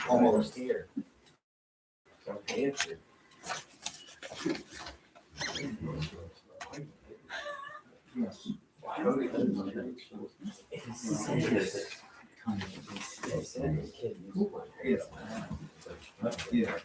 almost here. So answer. Yes. Yeah.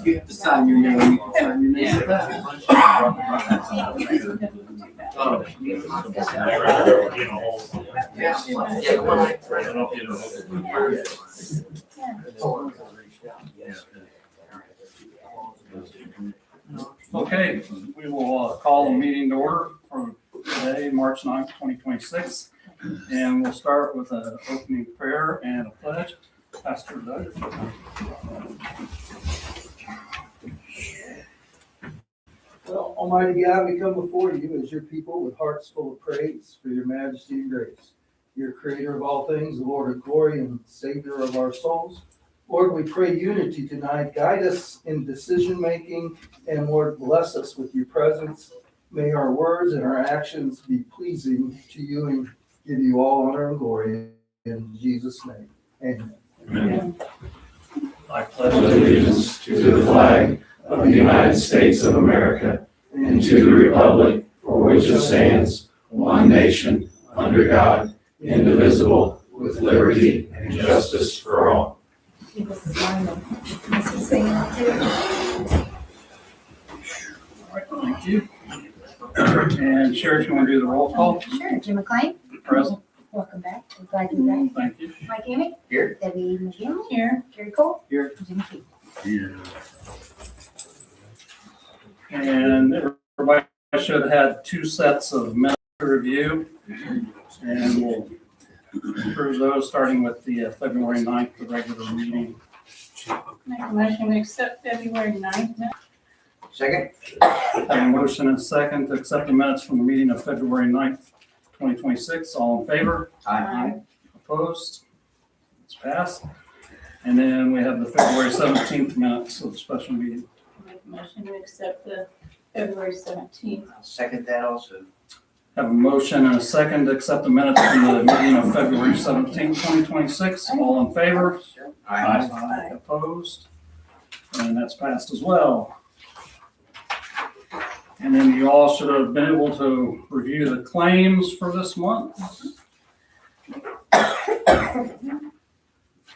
You have to sign your name. You can sign your name. Okay, we will call the meeting to order for today, March 9th, 2026. And we'll start with an opening prayer and a pledge. Pastor Doug. Well, Almighty God, we come before you as your people with hearts full of praise for your majesty and grace. You're creator of all things, the Lord of glory and savior of our souls. Lord, we pray unity tonight. Guide us in decision-making, and Lord, bless us with your presence. May our words and our actions be pleasing to you and give you all honor and glory. In Jesus' name, amen. Amen. I pledge Allegiance to the flag of the United States of America and to the republic for which it stands, one nation, under God, indivisible, with liberty and justice for all. Thank you. And Sherry, if you want to do the roll call? Sure, Jim McLean, Present. welcome back. We're glad you're back. Thank you. Mike Amick. Here. Debbie McGill. Here. Gary Cole. Here. Jim Key. And everybody should have had 2 sets of minutes to review. And we'll approve those, starting with the February 9th, the regular meeting. Make a motion to accept February 9th. Second? Have a motion and a second to accept the minutes from the meeting of February 9th, 2026. All in favor? Aye. Opposed? It's passed. And then we have the February 17th minutes of the special meeting. Make a motion to accept the February 17th. I'll second that also. Have a motion and a second to accept the minutes from the meeting of February 17th, 2026. All in favor? Aye. Opposed? And that's passed as well. And then you all should have been able to review the claims for this month.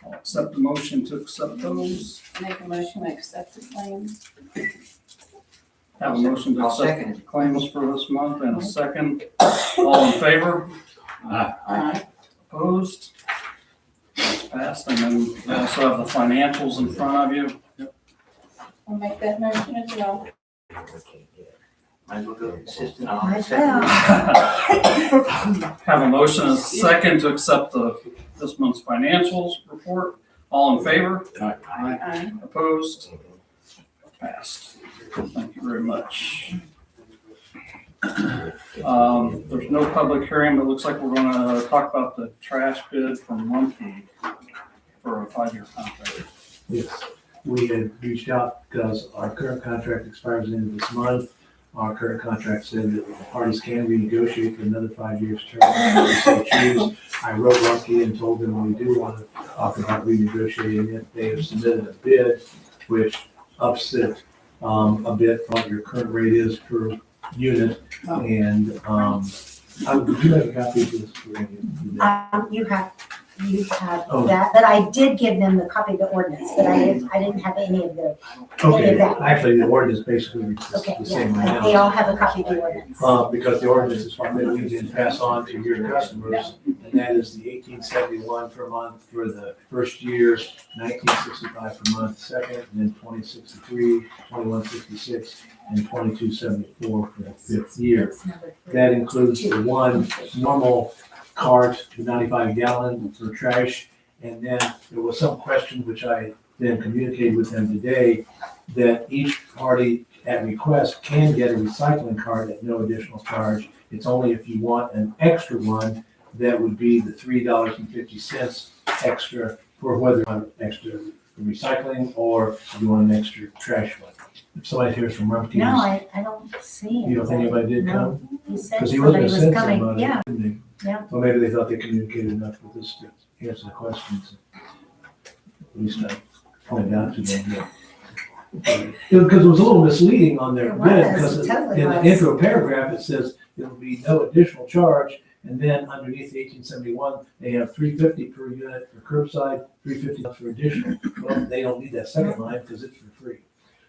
I'll accept the motion to accept those. Make a motion to accept the claims. Have a motion to I'll accept second the claims for this month and a second. All in favor? Aye. Opposed? That's passed. And then we also have the financials in front of you. I'll make that motion as well. Might as well go consistent Might on as second. well. Have a motion and a second to accept this month's financials report. All in favor? Aye. Opposed? Passed. Thank you very much. There's no public hearing, but it looks like we're gonna talk about the trash bid from Monkey for a 5-year contract. Yes, we had reached out because our current contract expires at the end of this month. Our current contract said that the parties can renegotiate for another 5 years term if they so choose. I wrote Lucky and told them we do want to talk about renegotiating it. They have submitted a bid which ups it a bit from what your current rate is per unit. And would you have a copy of this? You have Oh. that, but I did give them the copy of the ordinance, but I didn't have any of the, Okay, that. actually, the ordinance basically is okay, the same yeah. amount. They all have a copy of the ordinance. Because the ordinance is what we can pass on to your customers, and that is the 1871 per month for the first year, 1965 per month second, and then 2063, 2166, and 2274 for the 5th year. That's number 3. That includes the one normal cart, the 95 gallon for trash, and then there was some question which I then communicated with them today that each party at request can get a recycling cart at no additional charge. It's only if you want an extra one, that would be the $3.50 extra for whether you want extra recycling or you want an extra trash one. If somebody hears from Rumpke's, No, I don't see it. you don't think anybody did No. come? He said Because he somebody wasn't was sent coming, somebody, yeah. didn't he? Yeah. Well, maybe they thought they communicated enough with us to answer the questions. At least I pointed out to them that. Because it was a little misleading on their It bid, was, because it totally in the was. intro paragraph, it says there will be no additional charge. And then underneath the 1871, they have $3.50 per unit for curbside, $3.50 for additional. Well, they don't need that second line because it's for free.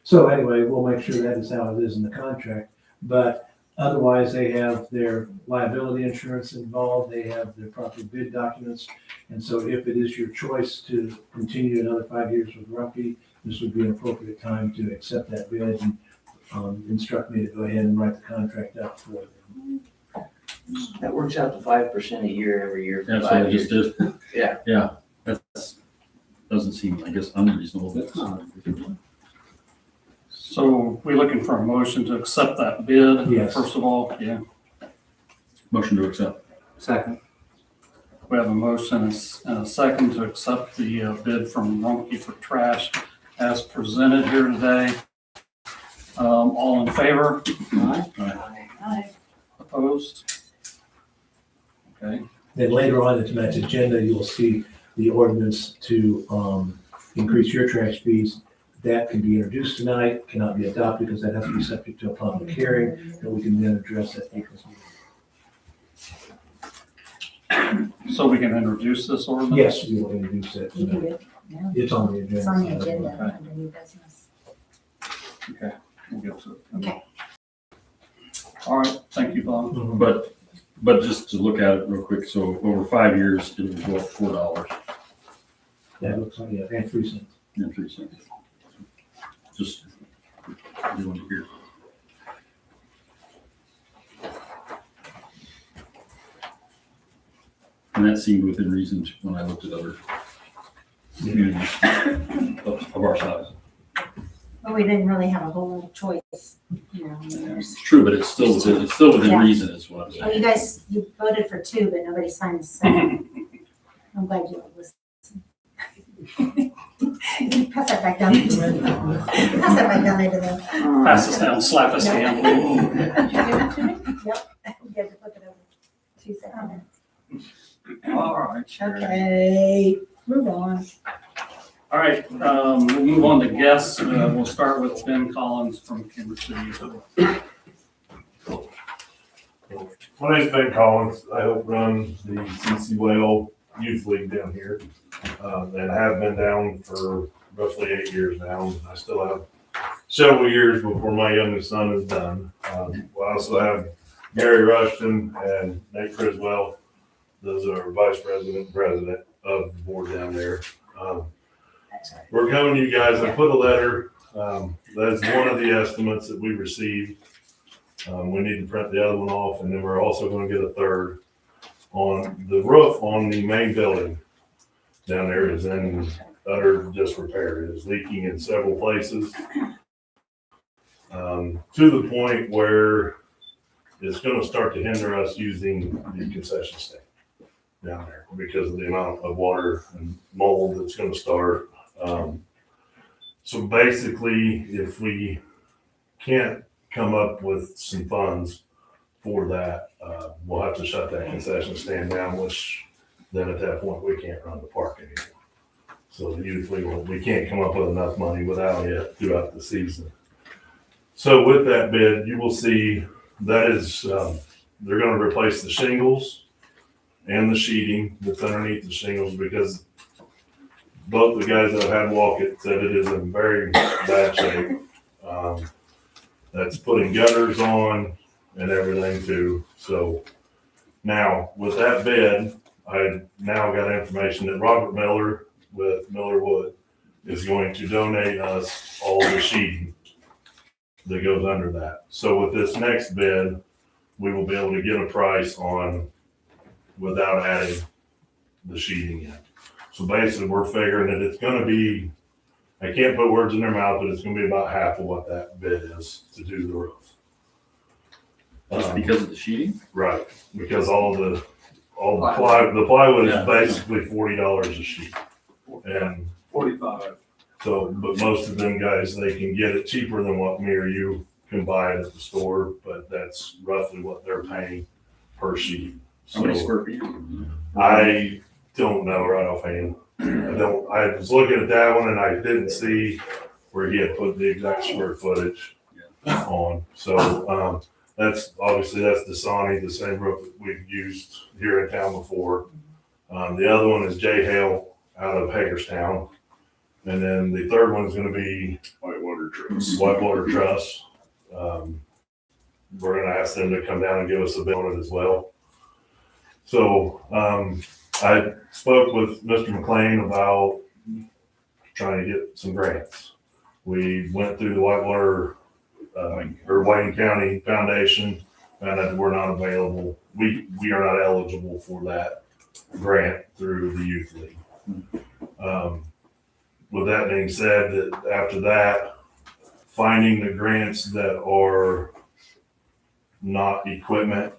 So anyway, we'll make sure that is how it is in the contract. But otherwise, they have their liability insurance involved, they have their proper bid documents. And so if it is your choice to continue another 5 years with Rumpke, this would be an appropriate time to accept that bid and instruct me to go ahead and write the contract up for them. That works out to 5% a year every year for That's what I 5 just years. did. Yeah. Yeah, that's, doesn't seem, I guess, unreasonable, but. So we're looking for a motion to accept that bid. Yes. First of all, yeah, Motion to accept. Second. we have a motion and a second to accept the bid from Rumpke for trash as presented here today. All in favor? Aye. Opposed? Okay, Then later on in tonight's agenda, you will see the ordinance to increase your trash fees. That can be introduced tonight, cannot be adopted because that has to be subject to a public hearing, and we can then address that April's meeting. so we can introduce this ordinance? Yes, we will introduce it You can tonight. do, yeah. It's on the agenda. It's on the agenda under new business. Okay, we'll get to it. Okay. All right, thank you, Bob. Mhm. But just to look at it real quick, so over 5 years, it would go up $4 That looks like, yeah, and 3 cents. and 3 cents. Just doing it here. And that seemed within reason when I looked at other communities of our size. But we didn't really have a whole lot of choice, you know, I mean, there's, It's true, but it's still within Yeah. reason is what I'm oh, saying. you voted for 2, but nobody signed the second. I'm glad you listened. Pass that back down. Pass that back down there to them. Pass us down, slap us down. Did you give it to me? You have to flip it over. 2 seconds. All right, sure. Okay, move on. All right, we'll move on to guests. We'll start with Ben Collins from Kimber City. My name's Ben Collins. I help run the CC Whale Youth League down here. And I have been down for roughly 8 years now. I still have several years before my youngest son is done. I also have Gary Rushton and Nate Criswell. Those are vice president and president of the board down there. We're coming to you guys. I put a letter. That's one of the estimates that we received. We need to print the other one off, and then we're also going to get a third on the roof on the main building down there is in utter disrepair. It is leaking in several places to the point where it's going to start to hinder us using the concession stand down there because of the amount of water and mold that's going to start. So basically, if we can't come up with some funds for that, we'll have to shut that concession stand down, which then at that point, we can't run the park anymore. So the youth league, we can't come up with enough money without it throughout the season. So with that bid, you will see that is, they're gonna replace the shingles and the sheeting that's underneath the shingles because both the guys that have had walk it said it is in very bad shape. That's putting gutters on and everything too. So now with that bid, I now got information that Robert Miller with Miller Wood is going to donate us all the sheeting that goes under that. So with this next bid, we will be able to get a price on without adding the sheeting in. So basically, we're figuring that it's going to be I can't put words in their mouth, but it's gonna be about half of what that bid is to do the roof. Just because of the sheeting? Right, because the plywood Yeah. is basically $40 a sheet. And 45. so, but most of them guys, they can get it cheaper than what me or you can buy it at the store, but that's roughly what they're paying per sheet. How many So square feet? I don't know right offhand. I was looking at that one and I didn't see where he had put the exact square footage on. So, that's Dasani, the same roof that we've used here in town before. The other one is J Hale out of Hagerstown. And then the third one is gonna be Whitewater Truss. Whitewater Truss. We're gonna ask them to come down and give us a bid on it as well. So, I spoke with Mr. McLean about trying to get some grants. We went through the Whitewater, or Wayne County Foundation, found out that we're not available. We are not eligible for that grant through the Youth League. With that being said, that after that, finding the grants that are not equipment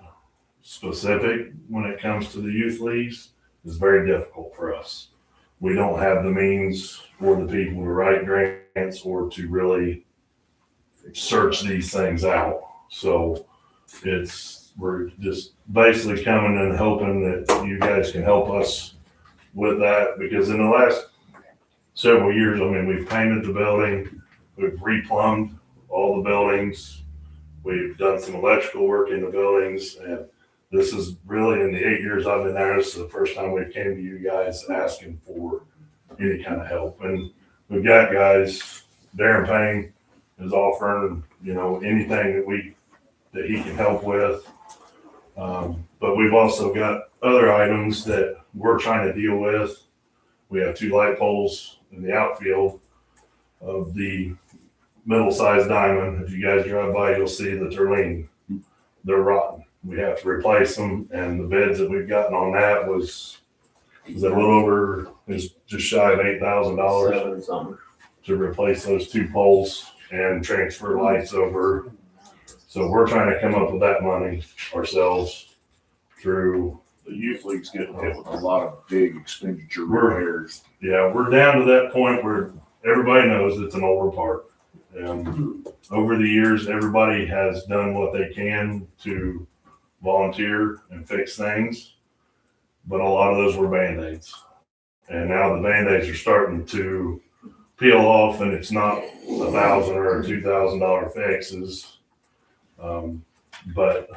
specific when it comes to the youth leagues is very difficult for us. We don't have the means or the people to write grants or to really search these things out. So we're just basically coming and hoping that you guys can help us with that, because in the last several years, I mean, we've painted the building, we've replumbed all the buildings, we've done some electrical work in the buildings, and this is really, in the 8 years I've been there, this is the first time we came to you guys asking for any kind of help. And we've got guys, Darren Payne is offering, anything that he can help with. But we've also got other items that we're trying to deal with. We have 2 light poles in the outfield of the middle-sized diamond. If you guys drive by, you'll see that they're leaning. They're rotten. We have to replace them, and the bids that we've gotten on that was a little over, is just shy of $8,000 $7 something. to replace those 2 poles and transfer lights over. So we're trying to come up with that money ourselves through. The youth league's getting hit with a lot of big expenditure We're- repairs. Yeah, we're down to that point where everybody knows it's an older park. And over the years, everybody has done what they can to volunteer and fix things. But a lot of those were Band-Aids. And now the Band-Aids are starting to peel off, and it's not $1,000 or $2,000 fixes. But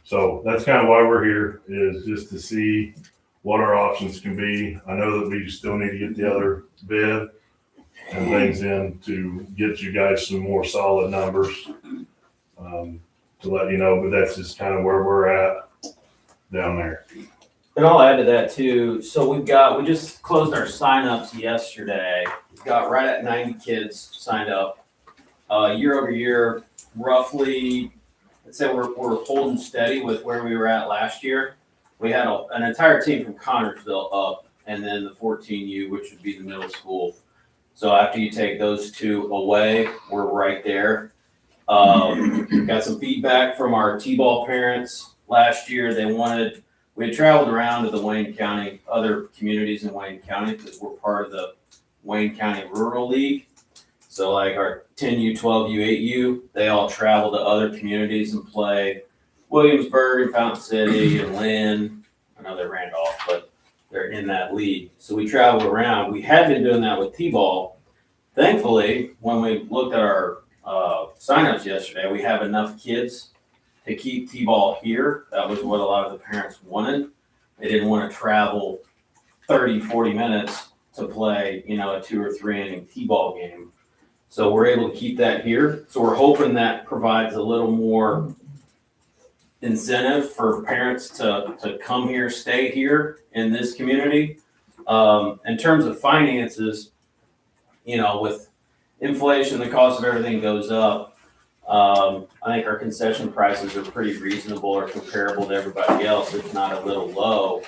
so that's kind of why we're here, is just to see what our options can be. I know that we still need to get the other bid and things in to get you guys some more solid numbers, to let you know, but that's just kind of where we're at down there. And I'll add to that too. So we just closed our signups yesterday. We've got right at 90 kids signed up. Year over year, roughly, I'd say we're holding steady with where we were at last year. We had an entire team from Connersville up, and then the 14U, which would be the middle school. So after you take those 2 away, we're right there. Got some feedback from our T-ball parents last year. We had traveled around to the Wayne County, other communities in Wayne County, because we're part of the Wayne County Rural League. So like our 10U, 12U, 8U, they all travel to other communities and play Williamsburg and Fountain City and Lynn. I know they're Randolph, but they're in that league. So we traveled around. We had been doing that with T-ball. Thankfully, when we looked at our signups yesterday, we have enough kids to keep T-ball here. That was what a lot of the parents wanted. They didn't want to travel 30, 40 minutes to play, a 2 or 3 inning T-ball game. So we're able to keep that here. So we're hoping that provides a little more incentive for parents to come here, stay here in this community. In terms of finances, with inflation, the cost of everything goes up. I think our concession prices are pretty reasonable or comparable to everybody else, if not a little low.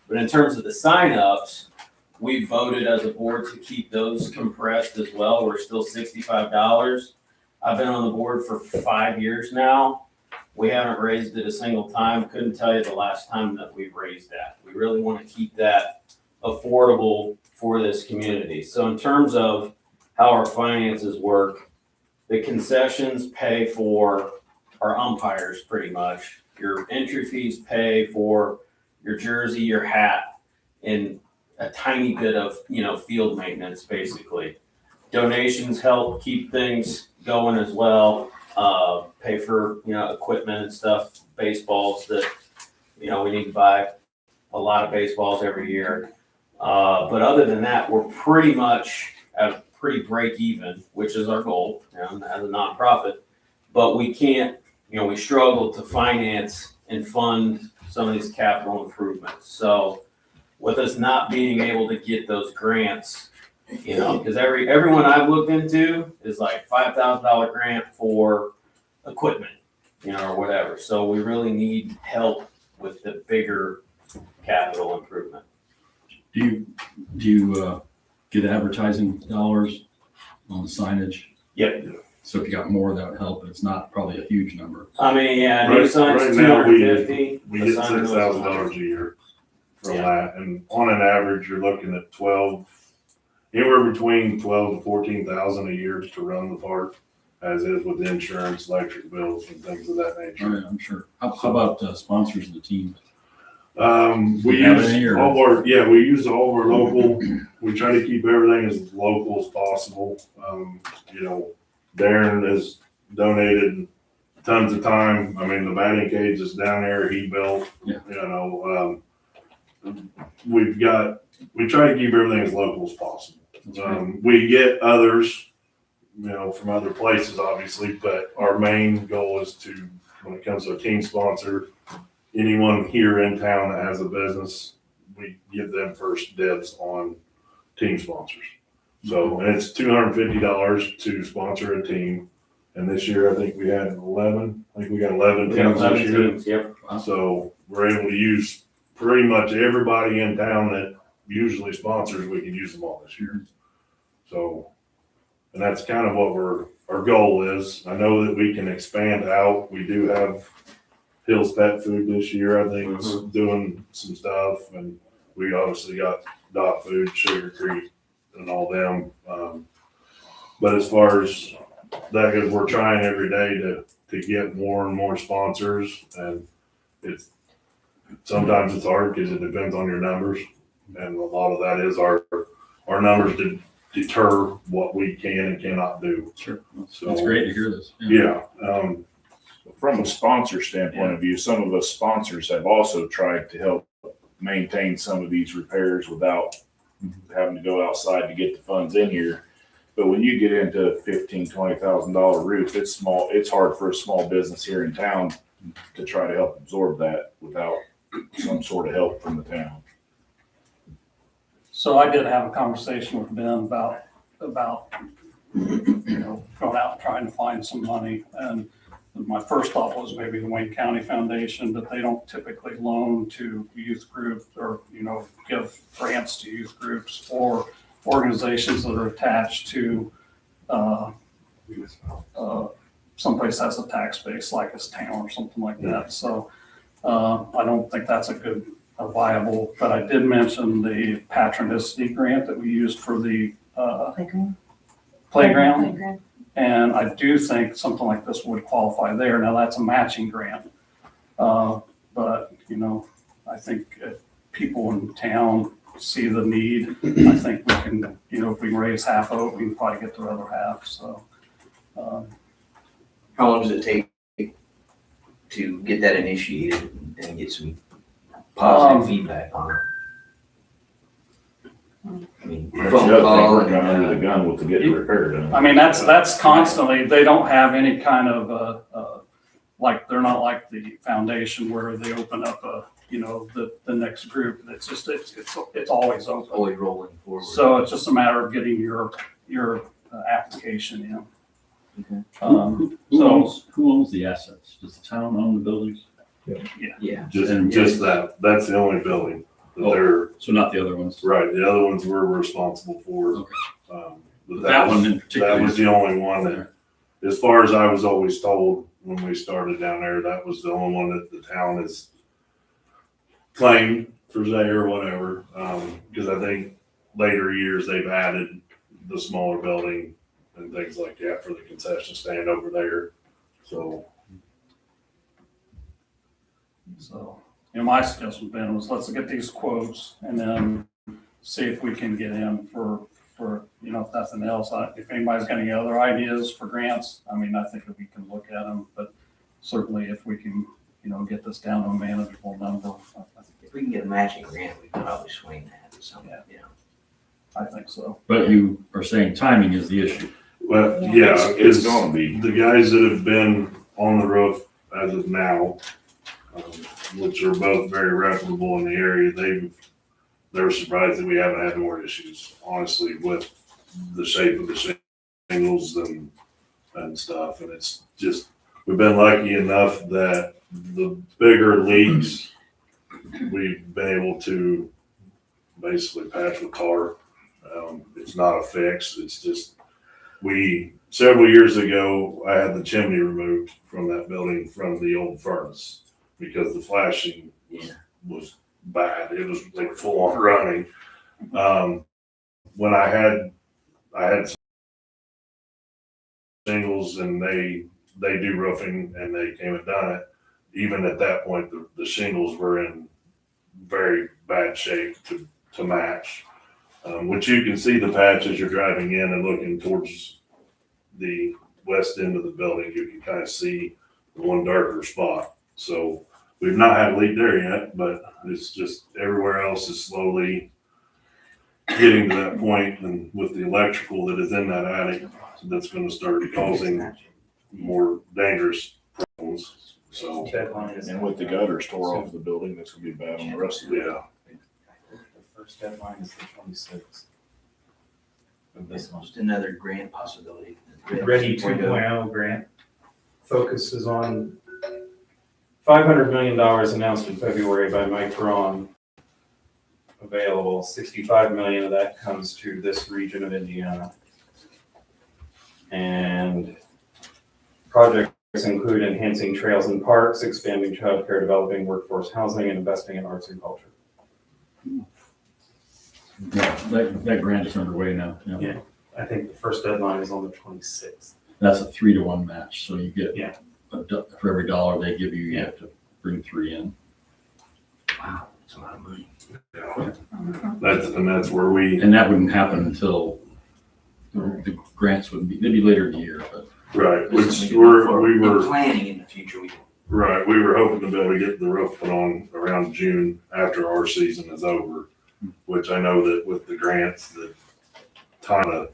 But in terms of the signups, we voted as a board to keep those compressed as well. We're still $65. I've been on the board for 5 years now. We haven't raised it a single time. Couldn't tell you the last time that we've raised that. We really want to keep that affordable for this community. So in terms of how our finances work, the concessions pay for our umpires pretty much. Your entry fees pay for your jersey, your hat, and a tiny bit of, field maintenance, basically. Donations help keep things going as well. Pay for, equipment and stuff, baseballs that, we need to buy a lot of baseballs every year. But other than that, we're pretty much at pretty break even, which is our goal, as a nonprofit. But we can't, we struggle to finance and fund some of these capital improvements. So with us not being able to get those grants, because everyone I've looked into is like $5,000 grant for equipment, or whatever. So we really need help with the bigger capital improvement. Do you get advertising dollars on signage? Yep. So if you got more, that would help, but it's not probably a huge number. I mean, yeah, new Right- signs right now, we- $250. We The get sign goes $6,000 a year from Yeah. that, and on an average, you're looking at anywhere between 12 to 14,000 a year to run the park, as is with insurance, electric bills, and things of that Oh, nature. yeah, I'm sure. How about sponsors of the team? We You have use any, or- we use all of our local, we try to keep everything as local as possible. Darren has donated tons of time. I mean, the batting cage is down there, he built, Yeah. we try to keep everything as local as possible. That's great. We get others, from other places, obviously, but our main goal is to, when it comes to a team sponsor, anyone here in town that has a business, we give them first dibs on team sponsors. So, and it's $250 to sponsor a team. And this year, I think we had 11, we got 11 We got teams 11 this year. teams, yep. So we're able to use pretty much everybody in town that usually sponsors, we can use them all this year. So, and that's kind of what our goal is. I know that we can expand out. We do have Hill's Pet Food this year, I think, is doing some stuff. And we obviously got Dot Food, Sugar Creek, and all them. But as far as that, we're trying every day to get more and more sponsors, and sometimes it's hard because it depends on your numbers, and a lot of that is our numbers to deter what we can and cannot do. Sure. So That's great to hear this. Yeah, From a sponsor standpoint of view, some of us sponsors have also tried to help maintain some of these repairs without having to go outside to get the funds in here. But when you get into $15,000, $20,000 roof, it's small. It's hard for a small business here in town to try to help absorb that without some sort of help from the town. So I did have a conversation with Ben about going out and trying to find some money. And my first thought was maybe the Wayne County Foundation, but they don't typically loan to youth groups or, give grants to youth groups or organizations that are attached to someplace has a tax base like this town or something like that. So I don't think that's a viable, but I did mention the patronicity grant that we used for the playground. And I do think something like this would qualify there. Now, that's a matching grant. But, I think if people in town see the need, I think we can, if we raise half of it, we can probably get the other half, so. How long does it take to get that initiated and get some positive feedback on it? I mean, That's phone the other thing, call we're and, kind of under the gun with to get the repair done. I mean, that's constantly, they don't have any kind of, they're not like the foundation where they open up the next group. It's just, it's always open. always rolling forward. So it's just a matter of getting your application in. Okay. Who owns the assets? Does the town own the buildings? Yeah. just that, that's the only building. They're, So not the other ones. right, the other ones we're responsible for. Okay. But That one in that particular. was the only one that, as far as I was always told when we started down there, that was the only one that the town has claimed for say or whatever. Because I think later years they've added the smaller building and things like that for the concession stand over there. So, So, my suggestion, Ben, was let's get these quotes and then see if we can get in for, if nothing else. If anybody's got any other ideas for grants, I mean, I think that we can look at them, but certainly if we can, get this down to a manageable number, If we can get a matching grant, we can probably swing that or something, I think so. But you are saying timing is the issue. well, Yeah. yeah, It's gonna be. the guys that have been on the roof as of now, which are both very reputable in the area, they're surprised that we haven't had more issues, honestly, with the shape of the shingles and stuff. And it's just, we've been lucky enough that the bigger leaks, we've been able to basically patch with tar. It's not a fix. It's just, several years ago, I had the chimney removed from that building from the old furnace because the flashing was bad. It was like full on running. When I had shingles and they do roofing and they came and done it. Even at that point, the shingles were in very bad shape to match. Which you can see the patch as you're driving in and looking towards the west end of the building. You can kind of see the one darker spot. So we've not had a leak there yet, but it's just everywhere else is slowly getting to that point, and with the electrical that is in that attic, that's going to start causing more dangerous problems. So, And with the gutters tore off the building, that's gonna be bad on the rest of it. yeah. The first deadline is the 26th of this month. Just another grant possibility. Ready 2.0 grant focuses on $500 million announced in February by Mike Braun. Available, 65 million of that comes to this region of Indiana. And projects include enhancing trails and parks, expanding childcare, developing workforce housing, and investing in arts and culture. Yeah, that grant is underway now. Yeah. I think the first deadline is on the 26th. That's a 3-to-1 match, so you get Yeah. for every dollar they give you, you have to bring 3 in. Wow, that's a lot of money. That's where we, And that wouldn't happen until the grants would be, they'd be later in the year, but right, which we In were, planning in the future, right, we were hoping to be able to get the roof put on around June after our season is over. Which I know that with the grants, that kind of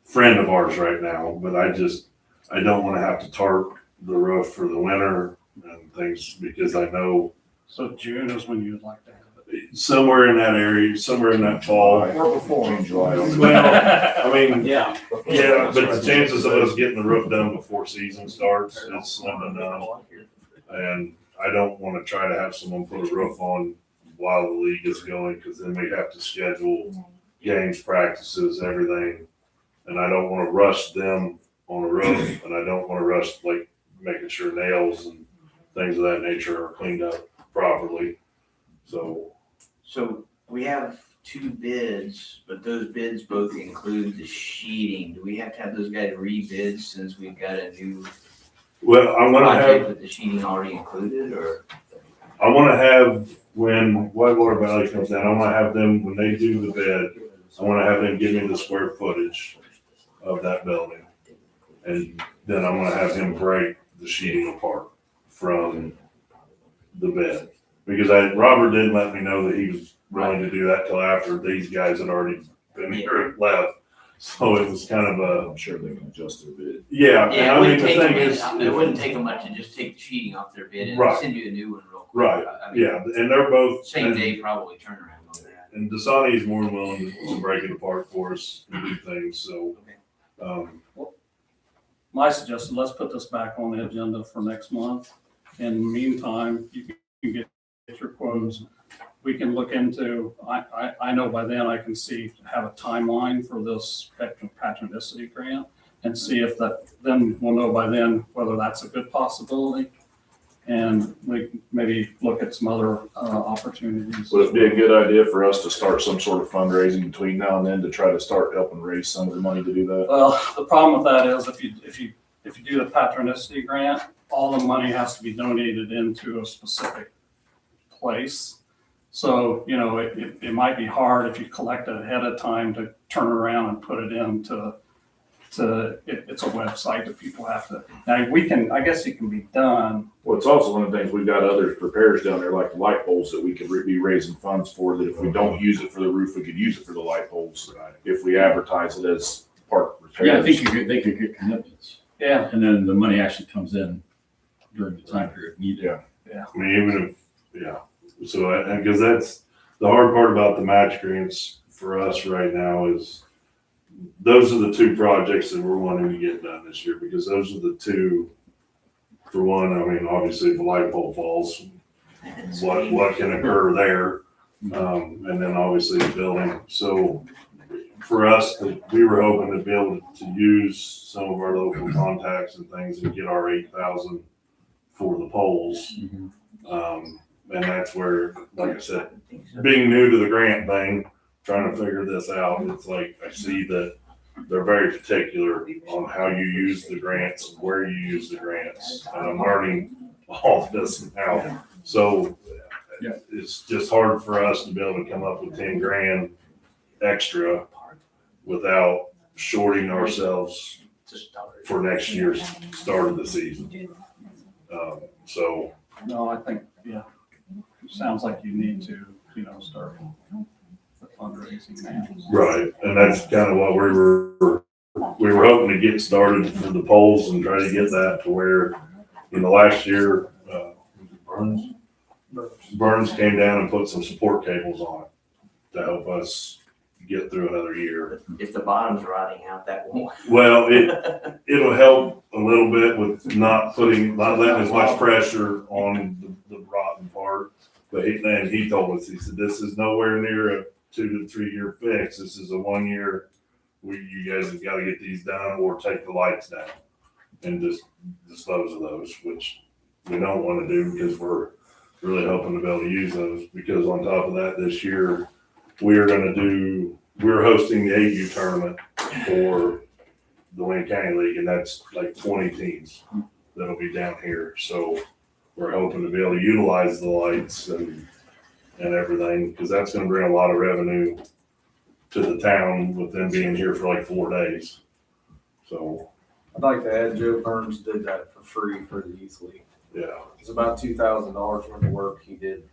friend of ours right now, but I don't want to have to tarp the roof for the winter and things, because I know So June is when you'd like to have it. somewhere in that area, somewhere in that fall. Or before. June, July. Well, I mean, Yeah. yeah, but the chances of us getting the roof done before season starts is slim to none. And I don't want to try to have someone put a roof on while the league is going, because then we have to schedule games, practices, everything. And I don't want to rush them on a roof, and I don't want to rush like making sure nails and things of that nature are cleaned up properly. So we have 2 bids, but those bids both include the sheeting. Do we have to have those guys rebid since we've got a new well, I want to have project with the sheeting already included, or? when Whitewater Valley comes down, I want to have them, when they do the bid, I want to have them give me the square footage of that building. And then I'm going to have him break the sheeting apart from the bed. Because Robert didn't let me know that he was willing to do that till after these guys had already been here and left. So it was kind of a, I'm sure they can adjust their bid. yeah. Yeah, And it I mean, wouldn't the take thing them, is, it wouldn't take them much to just take the sheeting off their bid and Right. send you a new one real quick. right, I mean, yeah, and they're both. Same day probably turnaround on that. And Dasani is more than willing to break it apart for us and do things, so. My suggestion, let's put this back on the agenda for next month. In the meantime, you can get your quotes. we can look into, I know by then I can have a timeline for this patronicity grant and see if then we'll know by then whether that's a good possibility. And we can maybe look at some other opportunities. Would it be a good idea for us to start some sort of fundraising between now and then to try to start helping raise some of the money to do that? Well, the problem with that is if you do the patronicity grant, all the money has to be donated into a specific place. So, it might be hard if you collect it ahead of time to turn around and put it into, it's a website that people have to, now I guess it can be done. Well, it's also one of the things, we've got other repairs down there, like the light poles that we could be raising funds for, that if we don't use it for the roof, we could use it for the light poles. If we advertise it as park repairs. Yeah, I think they could get commitments. Yeah. And then the money actually comes in during the time period needed. I mean, even if, so, because that's the hard part about the match grants for us right now is those are the two projects that we're wanting to get done this year, because those are the two, for one, I mean, obviously if the light pole falls, what can occur there? And then obviously the building. So for us, we were hoping to be able to use some of our local contacts and things and get our 8,000 for the poles. And that's where, like I said, being new to the grant thing, trying to figure this out, it's like, I see that they're very particular on how you use the grants, where you use the grants. And I'm learning all this now. So it's just hard for us to be able to come up with 10 grand extra without shorting ourselves for next year's start of the season. So. No, I think, sounds like you need to, start the fundraising now. Right, and that's kind of what we were hoping to get started for the polls and try to get that to where, last year, Burns came down and put some support cables on it to help us get through another year. If the bottom's rotting out, that won't. Well, it'll help a little bit with not letting as much pressure on the rotten part. But he told us, he said, this is nowhere near a 2 to 3 year fix. This is a 1 year. You guys have got to get these done or take the lights down and just dispose of those, which we don't want to do because we're really hoping to be able to use those. Because on top of that, this year we're hosting the 8U tournament for the Wayne County League, and that's like 20 teams that'll be down here. So we're hoping to be able to utilize the lights and everything, because that's going to bring a lot of revenue to the town with them being here for like 4 days. So, I'd like to add, Joe Burns did that for free for the youth league. yeah. It's about $2,000 worth of work he did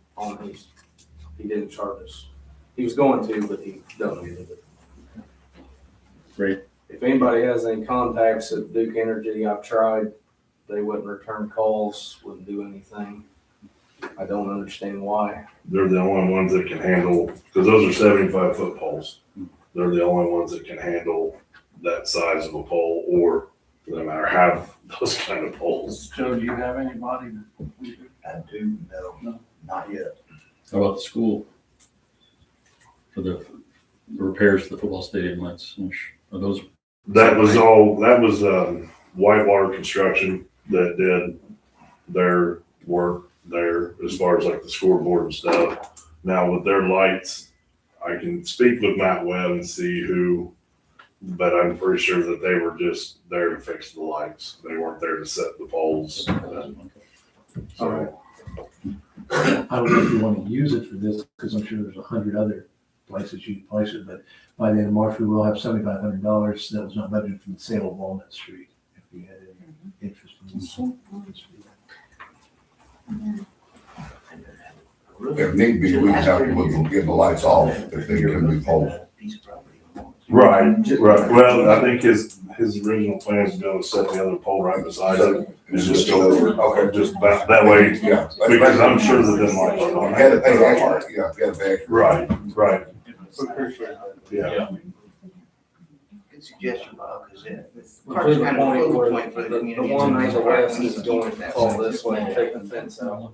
he didn't charge us. He was going to, but he donated it. Great. If anybody has any contacts at Duke Energy, I've tried. They wouldn't return calls, wouldn't do anything. I don't understand why. They're the only ones that can handle, because those are 75-foot poles. They're the only ones that can handle that size of a pole, or for that matter, have those kind of poles. Joe, do you have anybody? I do, no, not yet. How about the school? For the repairs to the football stadium lights, are those? That was Whitewater Construction that did their work there as far as like the scoreboard and stuff. Now with their lights, I can speak with Matt Webb and see who, but I'm pretty sure that they were just there to fix the lights. They weren't there to set the poles. So, I don't know if you want to use it for this, because I'm sure there's 100 other places you can place it, but by the end of March, we will have $7,500 that was not budgeted from the sale of Walnut Street, if you had any interest in this. If need be, we can have to get the lights off if they can be pulled. right. Well, I think his original plan is to go set the other pole right beside it and just go over. Okay. Just that way, Yeah. because I'm sure that them lights are You on. had to pay extra, yeah, you had to pay extra. Right. Yeah. Good suggestion, Bob, because To the point where the one on the west is going to fall this way and take the fence out.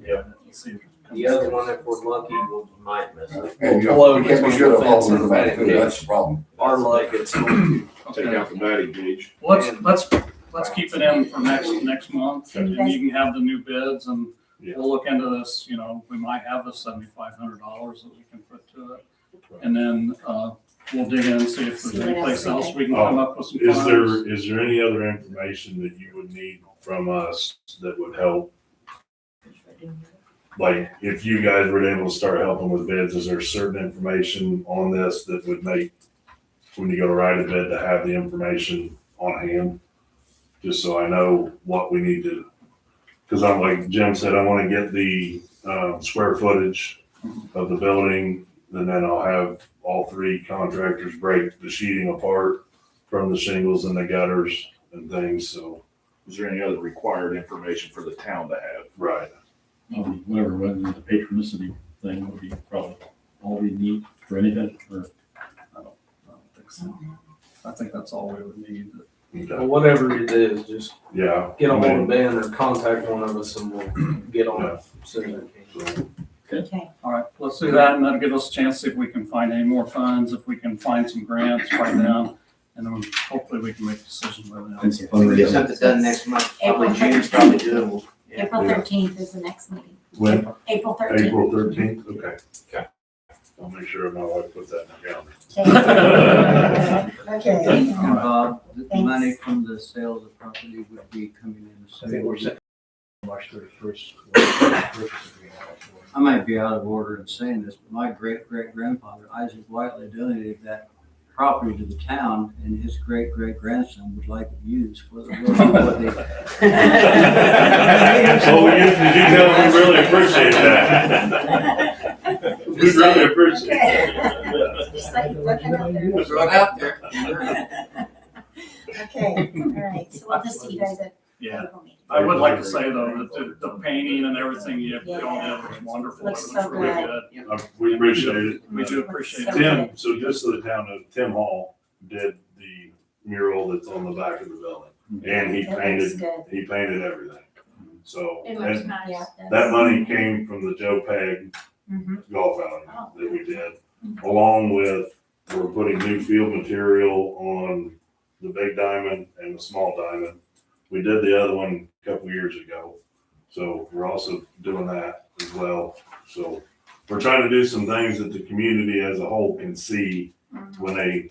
See if The other one, if we're lucky, we might miss it. And you Although know, we can't be it's sure gonna to follow fence the back and too, that's the problem. Our luck, it's going Take Okay. out the batting gauge. Let's keep it in for next month, and Okay. you can have the new bids, and Yeah. we'll look into this, we might have the $7,500 that we can put to it. And then, we'll dig in and see if there's See what any place else we else we can come up with some Is funds. there any other information that you would need from us that would help? Like, if you guys were able to start helping with bids, is there certain information on this that would make, when you go to write a bid, to have the information on hand? Just so I know what we need to, because I'm like Jim said, I want to get the square footage of the building, and then I'll have all three contractors break the sheeting apart from the shingles and the gutters and things, so. Is there any other required information for the town to have? Right. Whatever, whether the patronicity thing would be probably all we need for anything, or I don't think so. I think that's all we would need. Well, whatever it is, just Yeah. get a hold I mean, of Ben or contact one of us and we'll get on it as soon as we can. Okay, All right, let's do that, and that'll give us a chance to see if we can find any more funds, if we can find some grants right now, and then hopefully we can make a decision by then. and some We get fundraising. something done next month, probably April June's probably doable. Yeah. April 13th is the next meeting. When? April 13th. April 13th, okay. Okay. I'll make sure my wife puts that in the calendar. Okay. Bob, the Thanks. money from the sale of the property would be coming in. I think we're set March 31st. I might be out of order in saying this, but my great-great-grandfather, Isaac Whiteley, donated that property to the town, and his great-great-grandson would like it used for the road. Oh, did you tell him we really appreciate that? We really appreciate it. Just like looking up there. Throw it out there. Okay, all right, so we'll just see you guys at Yeah, April meeting. I would like to say though, that the painting and everything you have going in was wonderful. It Looks was so really good. good. We appreciate it. We do appreciate So it. Tim, so just so the town knows, Tim Hall did the mural that's on the back of the building, and he It looks painted, good. he painted everything. So, It looks and nice. Yeah. that money came from the Joe Peg Mhm. golf outing that we did, along with, we're putting new field material on the big diamond and the small diamond. We did the other one a couple years ago, so we're also doing that as well. So we're trying to do some things that the community as a whole can see when they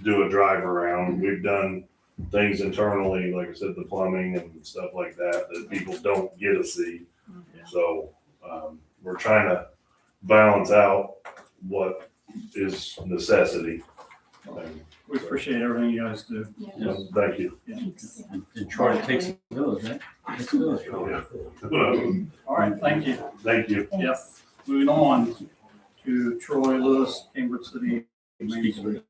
do a drive around. We've done things internally, like I said, the plumbing and stuff like that, that people don't get to see. So, we're trying to balance out what is necessity. And, We appreciate everything you guys do. thank you. Thanks. And try to take some village, right? Takes a village. All right, thank you. Thank you. Yep. Moving on to Troy Lewis, Cambridge City. Main Street.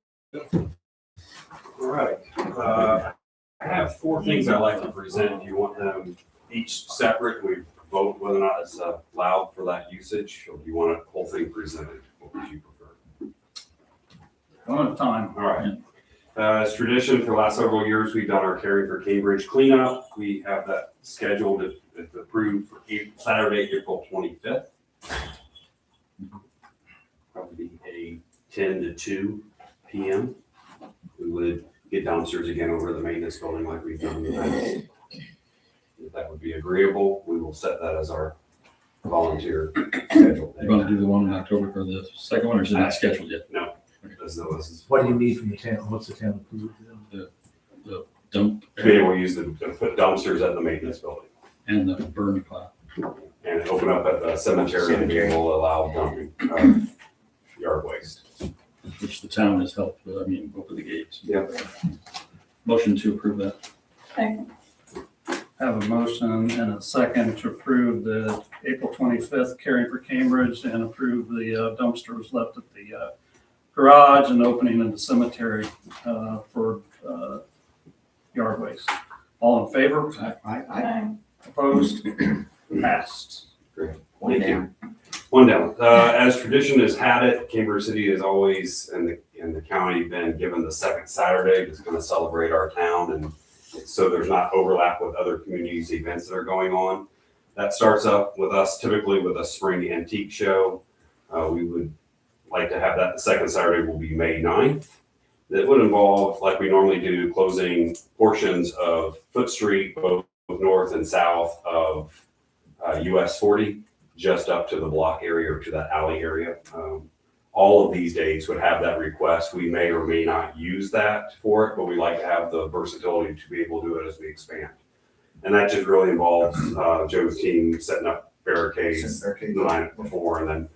All right, I have four things I'd like to present. If you want them each separate, we vote whether or not it's allowed for that usage, or do you want the whole thing presented? What would you prefer? One at a time. All right. As tradition for the last several years, we've done our Caring for Cambridge cleanup. We have that scheduled, if approved, for Saturday, April 25th. Probably a 10 to 2 p.m. We would get downstairs again over the maintenance building like we've done in the past. If that would be agreeable, we will set that as our volunteer schedule. You're gonna do the one in October for the second one, or is it not scheduled yet? No. This is- What do you need from the town? What's the town approved? The dump To be able to use put dumpsters at the maintenance building and the burn pile. and open up at the cemetery and be able to allow dumping of yard waste. Which the town has helped with, open the gates. Yep. Motion to approve that. Have a motion and a second to approve the April 25th Caring for Cambridge and approve the dumpsters left at the garage and opening in the cemetery for yard waste. All in favor? I, Opposed? Passed. Thank you. One down. As tradition has had it, Cambridge City has always, in the county, been given the second Saturday that's going to celebrate our town, and so there's not overlap with other communities' events that are going on. That starts up with us typically with a spring antique show. We would like to have that. The second Saturday will be May 9th. That would involve, like we normally do, closing portions of Foot Street, both north and south of US 40, just up to the block area or to that alley area. All of these days would have that request. We may or may not use that for it, but we like to have the versatility to be able to do it as we expand. And that just really involves Joe's team setting up barricades the night before, and then,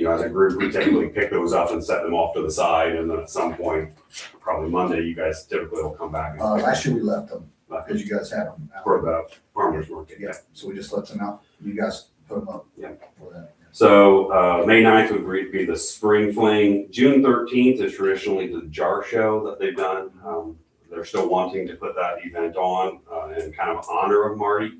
as a group, we typically pick those up and set them off to the side, and then at some point, probably Monday, you guys typically will come back. Last year we left them, because you guys had them out. For the farmer's market. Yeah, so we just left them out. You guys put them up. Yeah. For that. So May 9th would be the spring fling. June 13th is traditionally the jar show that they've done. They're still wanting to put that event on in kind of honor of Marty.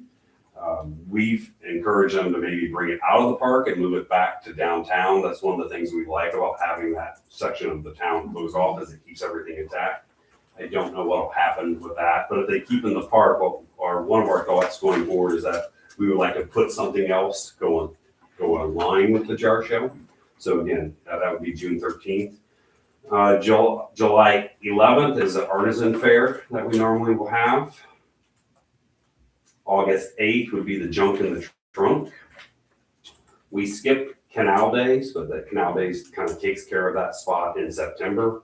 We've encouraged them to maybe bring it out of the park and move it back to downtown. That's one of the things we like about having that section of the town closed off, is it keeps everything intact. I don't know what'll happen with that, but if they keep in the park, one of our thoughts going forward is that we would like to put something else go in line with the jar show. So again, that would be June 13th. July 11th is the artisan fair that we normally will have. August 8th would be the junk in the trunk. We skip Canal Days, but the Canal Days kind of takes care of that spot in September.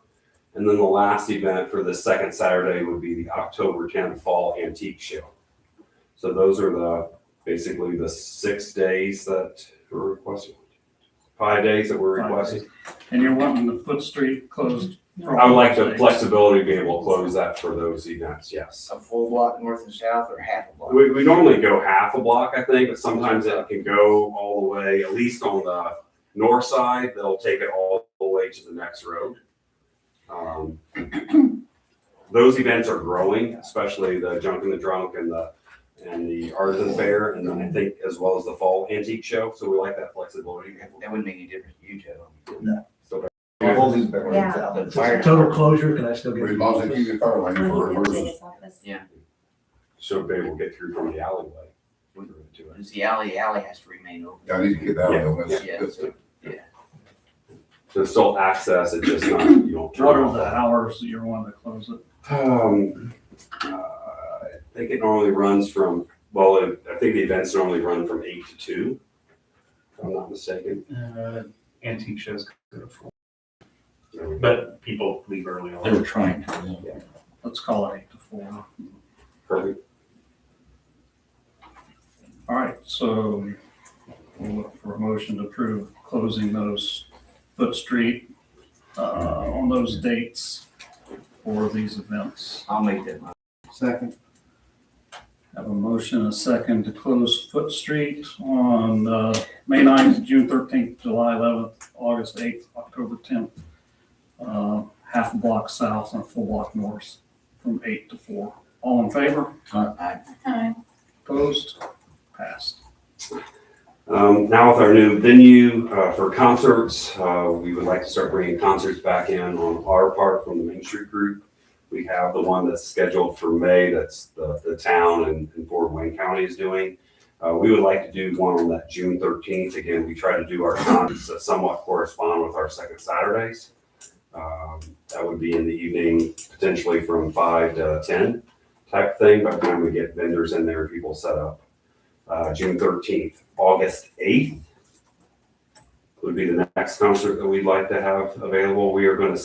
And then the last event for the second Saturday would be the October 10th Fall Antique Show. So those are basically the 6 days that we're requesting. 5 days that we're requesting. And you're wanting the Foot Street closed? I would like the flexibility to be able to close that for those events, yes. A full block north and south, or half a block? We normally go half a block, I think, but sometimes it can go all the way, at least on the north side, they'll take it all the way to the next road. Those events are growing, especially the Junk in the Drunk and the Artisan Fair, and then I think as well as the Fall Antique Show. So we like that flexibility. That wouldn't make any difference to you, Joe. No. So We'll leave everything Yeah. out. The It's fire a total closure, can I still get? As long as they keep the fire lane for Maybe emergency. the office. so they will get through from the alleyway. Because the alley has to remain open. Yeah, I need to get that one. Yeah. So still access, it's just not, you don't turn What are off. the hours that you're wanting to close it? I think it normally runs from, I think the events normally run from 8 to 2, if I'm not mistaken. Antique shows go to 4, but people leave early on. They were trying to. Yeah. Let's call it 8 to 4. Perfect. All right, so we'll look for a motion to approve closing those Foot Street on those dates for these events. I'll make that motion. Second. Have a motion and a second to close Foot Street on May 9th, June 13th, July 11th, August 8th, October 10th. Half a block south and a full block north from 8 to 4. All in favor? Aye. Opposed? Passed. Now with our new venue for concerts, we would like to start bringing concerts back in on our part from the Main Street Group. We have the one that's scheduled for May, that's the town and Fort Wayne County is doing. We would like to do one on that June 13th. Again, we try to do our concerts that somewhat correspond with our second Saturdays. That would be in the evening, potentially from 5 to 10 type thing. By the time we get vendors in there, people set up. June 13th, August 8th would be the next concert that we'd like to have available. We are going to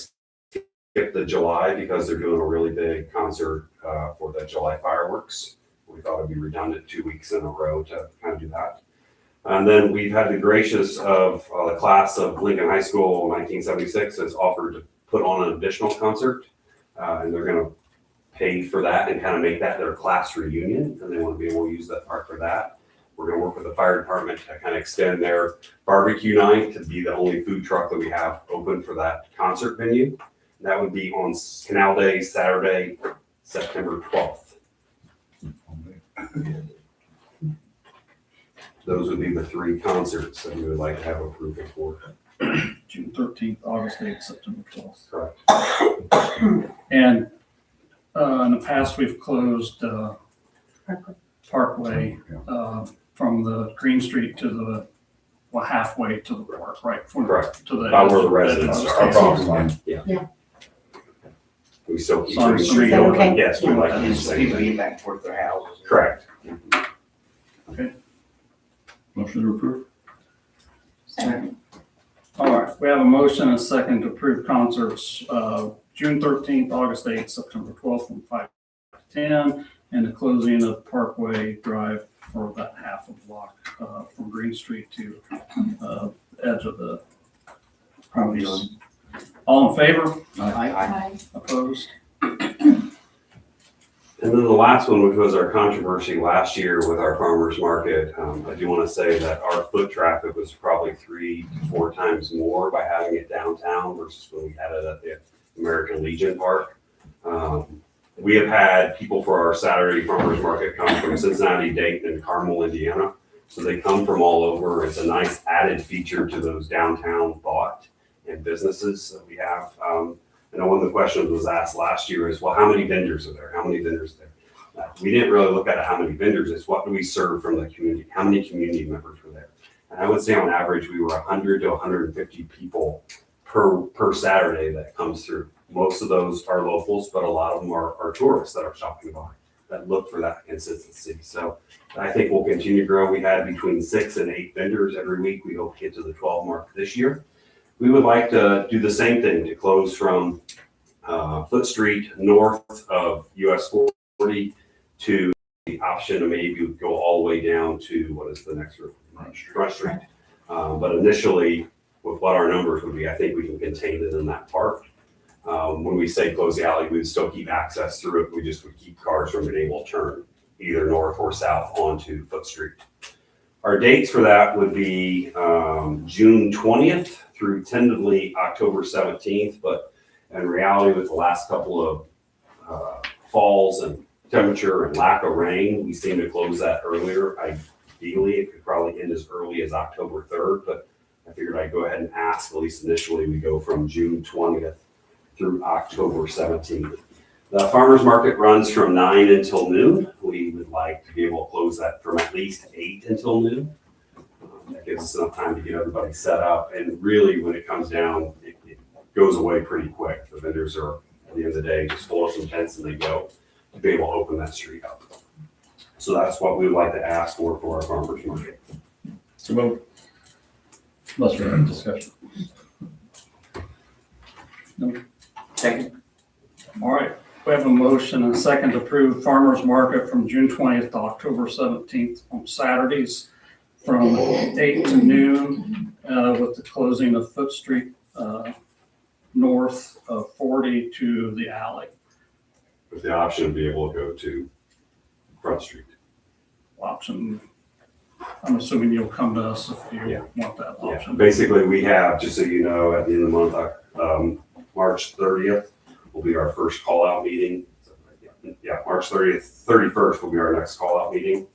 skip the July because they're doing a really big concert for the July fireworks. We thought it'd be redundant 2 weeks in a row to kind of do that. And then we've had the gracious of the class of Lincoln High School 1976 has offered to put on an additional concert, and they're going to pay for that and kind of make that their class reunion, and they want to be able to use that park for that. We're going to work with the fire department to kind of extend their barbecue night to be the only food truck that we have open for that concert venue. And that would be on Canal Day, Saturday, September 12th. Those would be the 3 concerts that we would like to have approval for. June 13th, August 8th, September 12th. Correct. And in the past, we've closed Parkway. Parkway from the Green Street to the, well, halfway to the park, right? From- Correct. To the. About where the edge residents of the are. Our property line. We still keep So I'm Green Street assuming- open. Okay. Yes, we like to do the So same people thing. get back and forth their houses. Correct. Motion to approve? Second. All right, we have a motion and a second to approve concerts, June 13th, August 8th, September 12th, from 5 to 10, and the closing of Parkway Drive for that half a block, from Green Street to, edge of the properties. All in favor? Aye. Opposed? And then the last one, which was our controversy last year with our farmer's market, I do want to say that our foot traffic was probably 3 to 4 times more by having it downtown versus when we had it at the American Legion Park. We have had people for our Saturday farmer's market come from Cincinnati, Dayton, and Carmel, Indiana. So they come from all over. It's a nice added feature to those downtown thought and businesses that we have. I know one of the questions was asked last year is, well, how many vendors are there? How many vendors are there? We didn't really look at how many vendors, it's what do we serve from the community? How many community members were there? And I would say on average, we were 100 to 150 people per Saturday that comes through. Most of those are locals, but a lot of them are tourists that are shopping by, that look for that consistency. So I think we'll continue to grow. We had between 6 and 8 vendors every week. We hope to get to the 12 mark this year. We would like to do the same thing, to close from Foot Street north of US 40 to the option of maybe go all the way down to, what is the next route? Front Street. But initially, with what our numbers would be, I think we can contain it in that park. When we say close the alley, we would still keep access through it. We just would keep cars from being able to turn either north or south onto Foot Street. Our dates for that would be June 20th through tentatively October 17th, but in reality, with the last couple of falls and temperature and lack of rain, we seem to close that earlier. Ideally, it could probably end as early as October 3rd, but I figured I'd go ahead and ask, at least initially, we go from June 20th through October 17th. The farmer's market runs from 9 until noon. We would like to be able to close that from at least 8 until noon. That gives us enough time to get everybody set up. And really, when it comes down, it goes away pretty quick. The vendors are, at the end of the day, just pull up some tents and they go to be able to open that street up. So that's what we would like to ask for our farmer's market. So move. Unless we have discussion. Second. All right, we have a motion and a second to approve farmer's market from June 20th to October 17th on Saturdays from 8 to noon, with the closing of Foot Street, north of 40 to the alley. With the option to be able to go to Front Street. Option, I'm assuming you'll come to us if you Yeah. want that Yeah, option. basically, we have, just so you know, at the end of the month, March 30th will be our first call-out meeting. Yeah, March 31st will be our next call-out meeting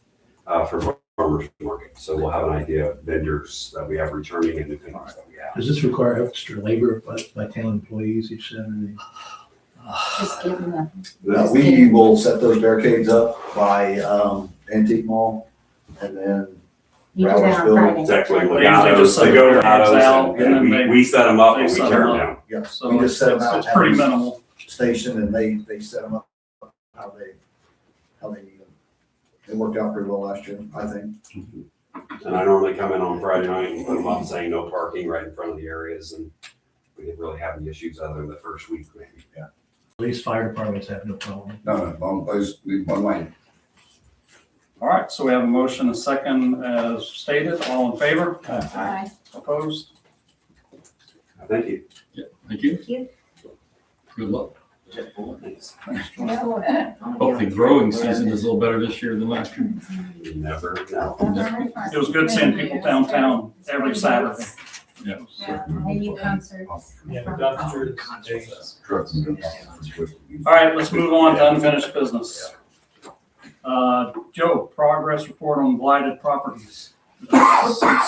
for farmers market. So we'll have an idea of vendors that we have returning and new vendors that we have. Does this require extra labor by town employees each Saturday? Just getting the. We will set those barricades up by Antique Mall and then You do that on Friday. It's actually They usually just Legatos, set they go to barricades out, Legatos, and and then we set them up they and we set tear them them up. down. yeah, So we it's, just set them it's out it's at pretty this minimal. station and they set them up how they need them. It worked out pretty well last year, I think. And I normally come in on Friday night and put them up saying no parking right in front of the areas, and we didn't really have any issues other than the first week maybe. Police, fire departments have no problem. No, long place, leave one lane. All right, so we have a motion, and a second as stated. All in favor? Aye. Opposed? Thank you. Yeah, thank you. Thank you. Good luck. Thanks. Hopefully growing season is a little better this year than last year. You never know. It was good seeing people downtown every Saturday. Yeah. And you concerts. Yeah, the dumpsters. Trucks and All right, let's move on to unfinished business. Joe, progress report on blighted properties.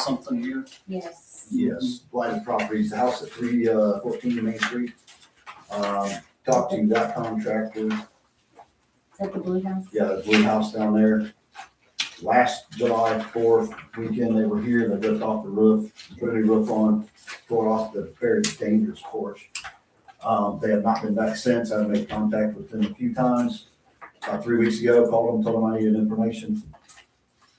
Something here? Yes. Yes, blighted properties, the house at 314 Main Street. Talked to that contractor, Is that the blue house? yeah, the blue house down there. last July 4th weekend, they were here, they ripped off the roof, put a new roof on, tore off the very dangerous porch. They have not been back since. I've made contact with them a few times. About 3 weeks ago, called them, told them I needed information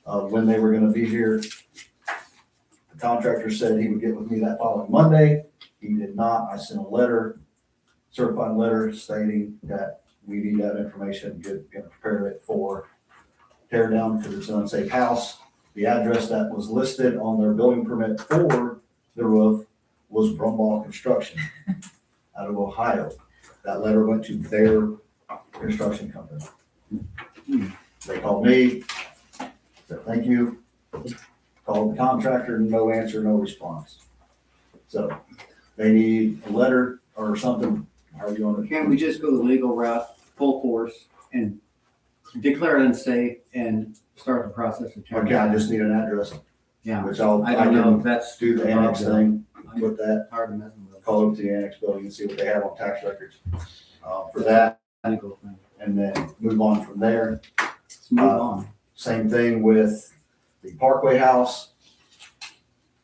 of when they were gonna be here. The contractor said he would get with me that following Monday. He did not. I sent a letter, certified letter stating that we need that information, gonna prepare it for tear down because it's an unsafe house. The address that was listed on their building permit for the roof was Brumball Construction out of Ohio. That letter went to their construction company. They called me, said, thank you. Called the contractor, no answer, no response. So they need a letter or something. How are you on the? Can't we just go the legal route, full force, and declare it unsafe and start the process of tearing Okay, I down? just need an address, Yeah, which I don't know can if that's do the annex thing I'm with that. tired of messing with it. Call up to the annex building and see what they have on tax records for that, Legal thing. and then move on from there. Let's move on. Same thing with the Parkway House.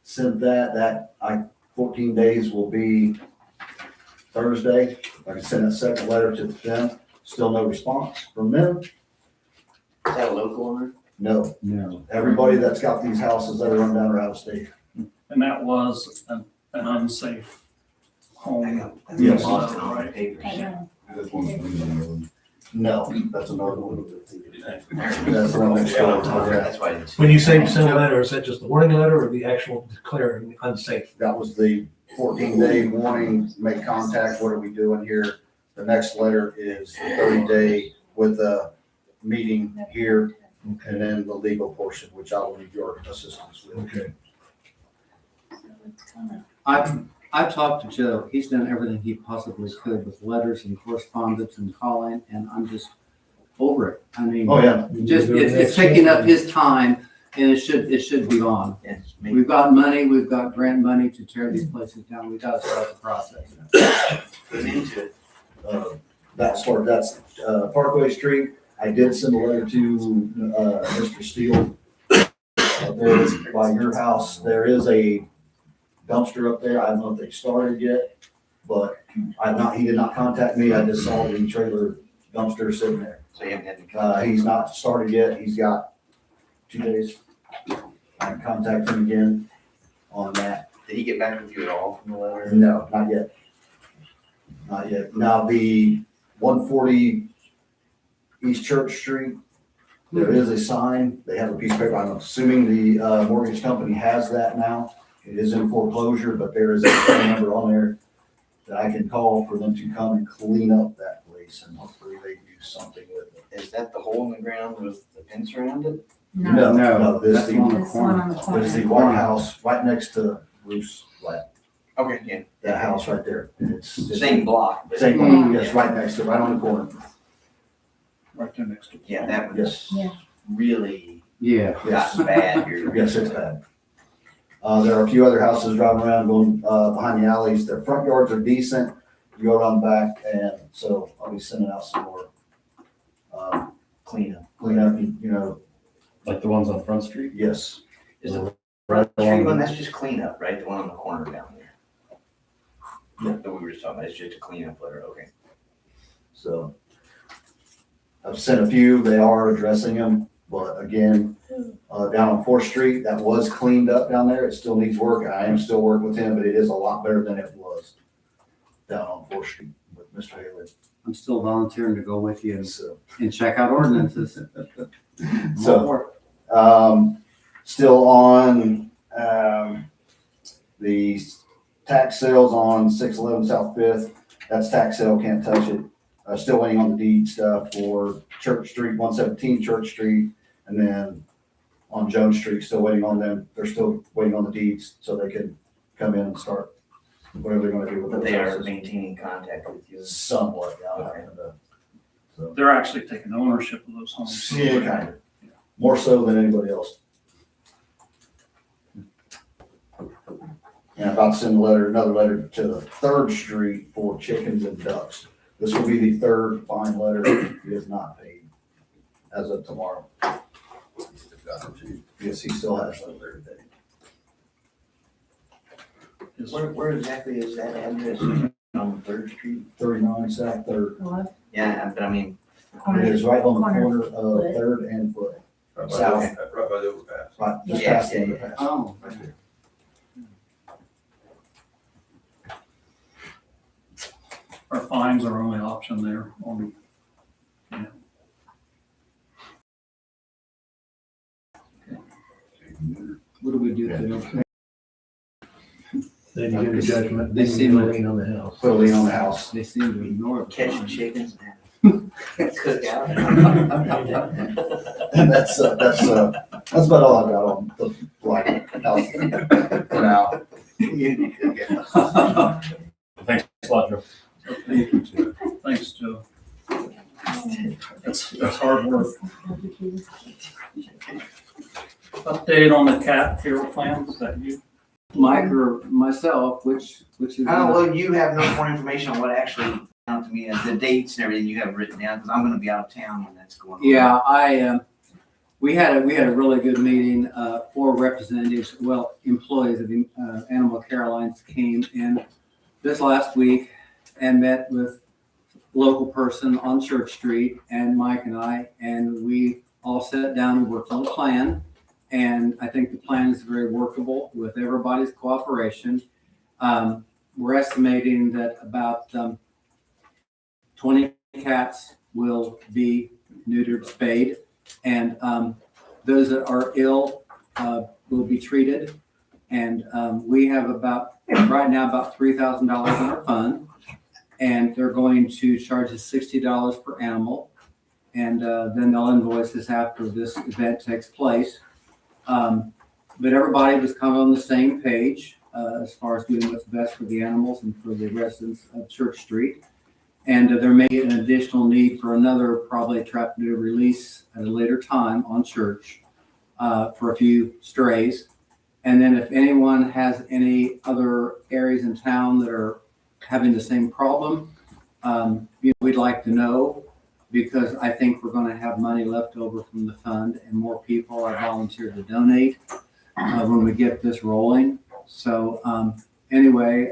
Sent that 14 days will be Thursday. I can send a second letter to them. Still no response from them. Is that a local owner? No. No. Everybody that's got these houses that are run down are out of state. And that was an unsafe home. Yes. Boston on the Right. papers. I know. That's one. No, that's another one. That's the one that's still, yeah. That's why I didn't see When you it. say send a letter, is that just the warning letter or the actual declaring unsafe? That was the 14-day warning, make contact, what are we doing here? The next letter is the 30-day with a meeting here, and then the legal portion, which I will need your assistance with. Okay. I've talked to Joe. He's done everything he possibly could with letters and correspondence and calling, and I'm just over it. I mean, Oh, yeah. just, it's taking up his time, and it should be on. Yes, We've got money, we've got grant money to tear these places down. We've got to start the process. Put into it. That's Parkway Street. I did send a letter to Mr. Steele. There by your house, there is a dumpster up there. I don't know if they started yet, but he did not contact me. I just saw the trailer dumpster sitting there. So you haven't had any He's not started yet. He's got 2 days. I can contact him again on that. Did he get back with you at all from the letter? No, not yet. Not yet. Now, the 140 East Church Street, there is a sign. They have a piece of paper. I'm assuming the mortgage company has that now. It is in foreclosure, but there is a phone number on there that I can call for them to come and clean up that place, and hopefully they do something with it. Is that the hole in the ground with the fence around it? No, this That's is on the This one on the the, this is the corner. White House right next to Bruce Flat. Okay, yeah. That house right there. It's Same block, but. Same one, yes, right next to, right on the corner. Right there next to it. Yeah, that was Yes, really Yeah. yes, gotten bad here. yes, it's bad. There are a few other houses driving around going, behind the alleys. Their front yards are decent. You go around back, and so I'll be sending out some more, Cleanup. cleanup, you know, Like the ones on Front Street? yes. Is the Right street along- one, that's just cleanup, right? The one on the corner down there? Yeah, that we were just talking about, it's just a cleanup letter, okay. So I've sent a few, they are addressing them, but again, down on 4th Street, that was cleaned up down there. It still needs work. I am still working with him, but it is a lot better than it was down on 4th Street with Mr. Haley. I'm still volunteering to go with you So, and check out ordinances. so still on, the tax sales on 611 South 5th. That's tax sale, can't touch it. Still waiting on the deed stuff for Church Street, 117 Church Street, and then on Jones Street, still waiting on them. They're still waiting on the deeds so they can come in and start whatever they're gonna do with But those they are houses. maintaining contact with you. Somewhat, yeah. Okay. So, They're actually taking ownership of those homes. yeah, kind of. More so than anybody else. And I'm about to send another letter to the 3rd Street for chickens and ducks. This will be the 3rd fine letter. He is not paid as of tomorrow. Yes, he still has those there today. Where exactly is that address? On Third Street? 39 South Third. Yeah, but I mean, It is right on the Corner. corner of Third and Foot. South. Right by the overpass. Right, just Yeah, past the yeah, overpass. Oh, Right there. Our fines are our only option there on, what do we do to them? Then you get a judgment, They then seem you like- lien on the house. Put a lien on the house. They seem to ignore it. catching chickens and cook out. And that's about all I got on the blight house for now. Community cookout. Thanks a lot, Joe. thanks, Joe. That's hard work. Update on the cat care plan, is that you? Mike or myself, which is. Oh, well, you have no more information on what actually found to me, the dates and everything you have written down, because I'm gonna be out of town when that's going on. Yeah, we had a really good meeting, four representatives, well, employees of the Animal Care Alliance came in this last week and met with local person on Church Street and Mike and I, and we all sat down and worked on a plan. And I think the plan is very workable with everybody's cooperation. We're estimating that about 20 cats will be neutered, spayed, and those that are ill will be treated. And we have right now about $3,000 in our fund, and they're going to charge us $60 per animal, and then they'll invoice us after this event takes place. But everybody was kind of on the same page as far as doing what's best for the animals and for the residents of Church Street. And there may be an additional need for another probably trap neuter release at a later time on Church for a few strays. And then if anyone has any other areas in town that are having the same problem, we'd like to know, because I think we're going to have money left over from the fund, and more people are volunteered to donate when we get this rolling. So anyway,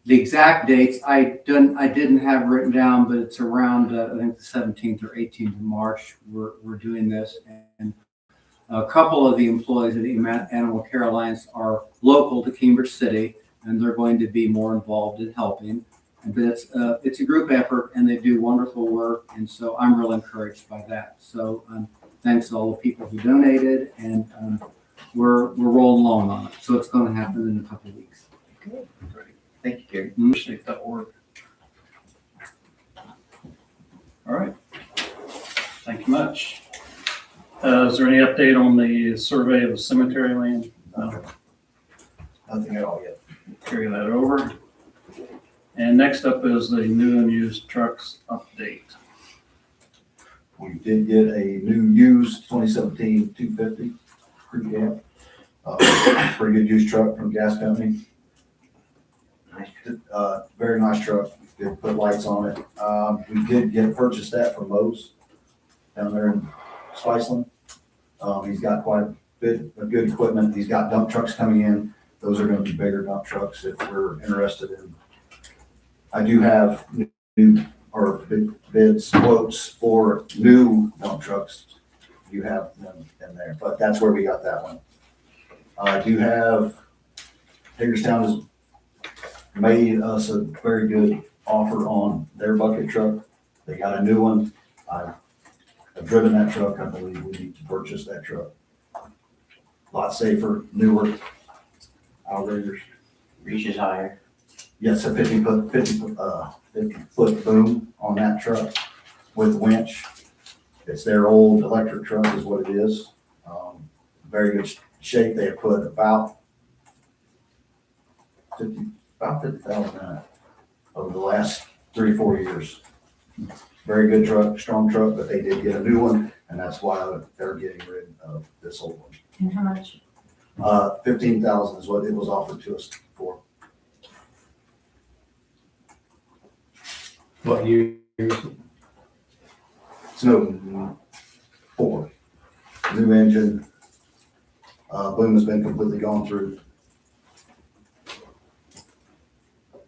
the exact dates I didn't have written down, but it's around I think the 17th or 18th of March. We're doing this, and a couple of the employees of the Animal Care Alliance are local to Cambridge City, and they're going to be more involved in helping. But it's a group effort, and they do wonderful work, and so I'm real encouraged by that. So thanks to all the people who donated, and we're rolling along on it. So it's going to happen in a couple of weeks. Good. Thank you, Gary. Appreciate that work. All right. Thank you much. Is there any update on the survey of the cemetery land? Nothing at all yet. Carry that over. And next up is the new and used trucks update. We did get a new used 2017 250 crew cab. Pretty good used truck from gas company. Nice. Very nice truck. Did put lights on it. We did purchase that from Moe's down there in Spiceland. He's got quite a bit of good equipment. He's got dump trucks coming in. Those are going to be bigger dump trucks if we're interested in. I do have new or bids, quotes for new dump trucks. You have them in there, but that's where we got that one. I do have, Hagerstown has made us a very good offer on their bucket truck. They got a new one. I've driven that truck. I believe we need to purchase that truck. A lot safer, newer outriggers. Reaches higher. Yes, a 50 foot boom on that truck with winch. It's their old electric truck is what it is. Very good shape. They have put about 50,000 in it over the last 3 or 4 years. Very good truck, strong truck, but they did get a new one, and that's why they're getting rid of this old one. And how much? 15,000 is what it was offered to us for. What year? It's no 4. new engine. Boom has been completely gone through.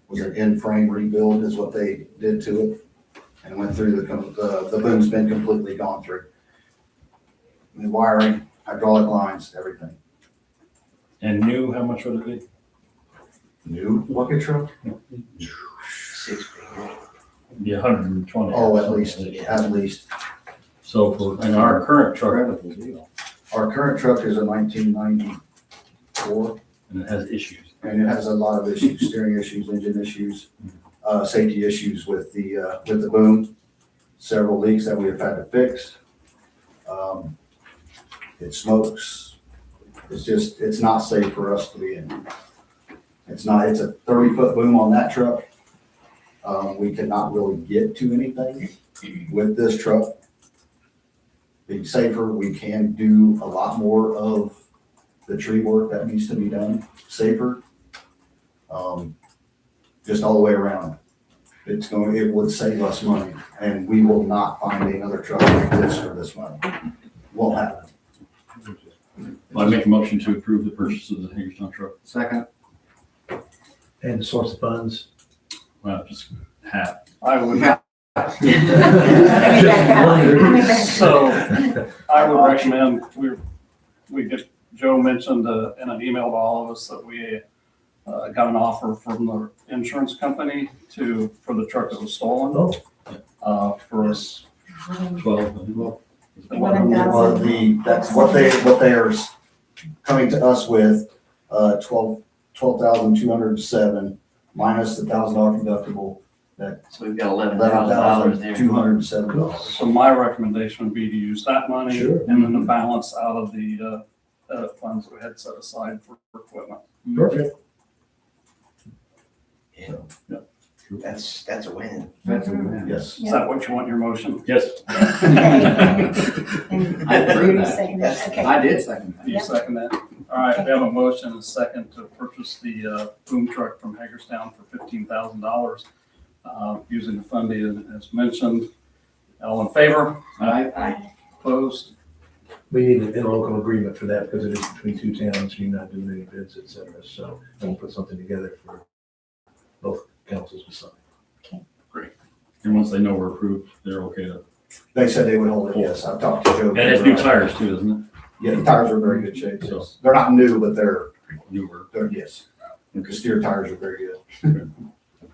Was an in-frame rebuild is what they did to it, and went through the boom's been completely gone through. The wiring, hydraulic lines, everything. And new, how much would it be? New bucket truck? 6 figures. Be 120. Oh, at least. So for, and our current truck, Our current truck is a 1994, and it has issues. and it has a lot of issues, steering issues, engine issues, safety issues with the boom, several leaks that we have had to fix. It smokes. It's not safe for us to be in. It's a 30-foot boom on that truck. We cannot really get to anything with this truck. Being safer, we can do a lot more of the tree work that needs to be done safer. Just all the way around. It would save us money, and we will not find another truck like this for this money. Won't happen. I make a motion to approve the purchase of the Hagerstown truck. Second. And the source of funds? Well, just half. I would, Yeah. so I would recommend, Joe mentioned in an email to all of us that we got an offer from the insurance company for the truck that was stolen. For us. 12. Well, that's what they are coming to us with, 12,207 minus the $1,000 deductible. So we've got $11,000 there. $207. So my recommendation would be to use that money Sure. and then the balance out of the funds that we had set aside for equipment. Perfect. That's a win. That's a win. Yes. Is that what you want your motion? Yes. And I agree with second that. it. Okay. I did second that. You second that? All right, we have a motion and a second to purchase the boom truck from Hagerstown for $15,000 using the funding as mentioned. All in favor? Aye. Opposed? We need an interlocal agreement for that because it is between two towns, you're not doing any bids, et cetera. So we'll put something together for both councils to sign. And once they know we're approved, they're okay to. They said they would hold it, yes. I've talked to Joe. And it's new tires too, isn't Yeah, the tires are in very good shape. Yes. They're not new, but it? Newer. yes. The steer tires are very good.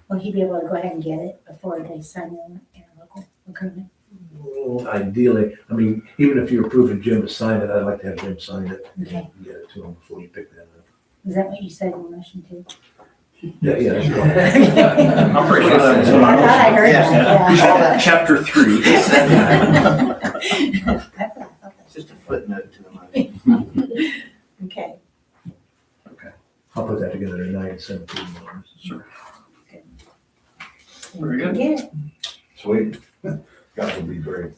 Will he be able to go ahead and get it before they sign the interlocal agreement? Well, ideally, I mean, even if you're approving Jim to sign it, I'd like to have Jim sign it. Okay. And get it to him before you pick that up. Is that what you said in the motion too? Yeah, that's right. I'm pretty sure that was I in my thought I motion. heard Yeah. that, Chapter 3. It's just a footnote to the motion. yeah. Okay. I'll put that together tonight and send it to you. Sure. Very good. Get it. Sweet. Guys will be great.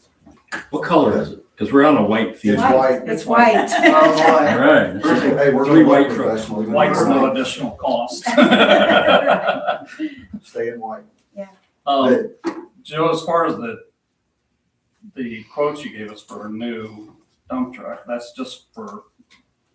What color is it? Because we're on a white It's field. white. It's white. All right. Hey, we're Three gonna white work trucks. professionally. White's no additional cost. Stay in white. Joe, as far as the quotes you gave us for a new dump truck, that's just for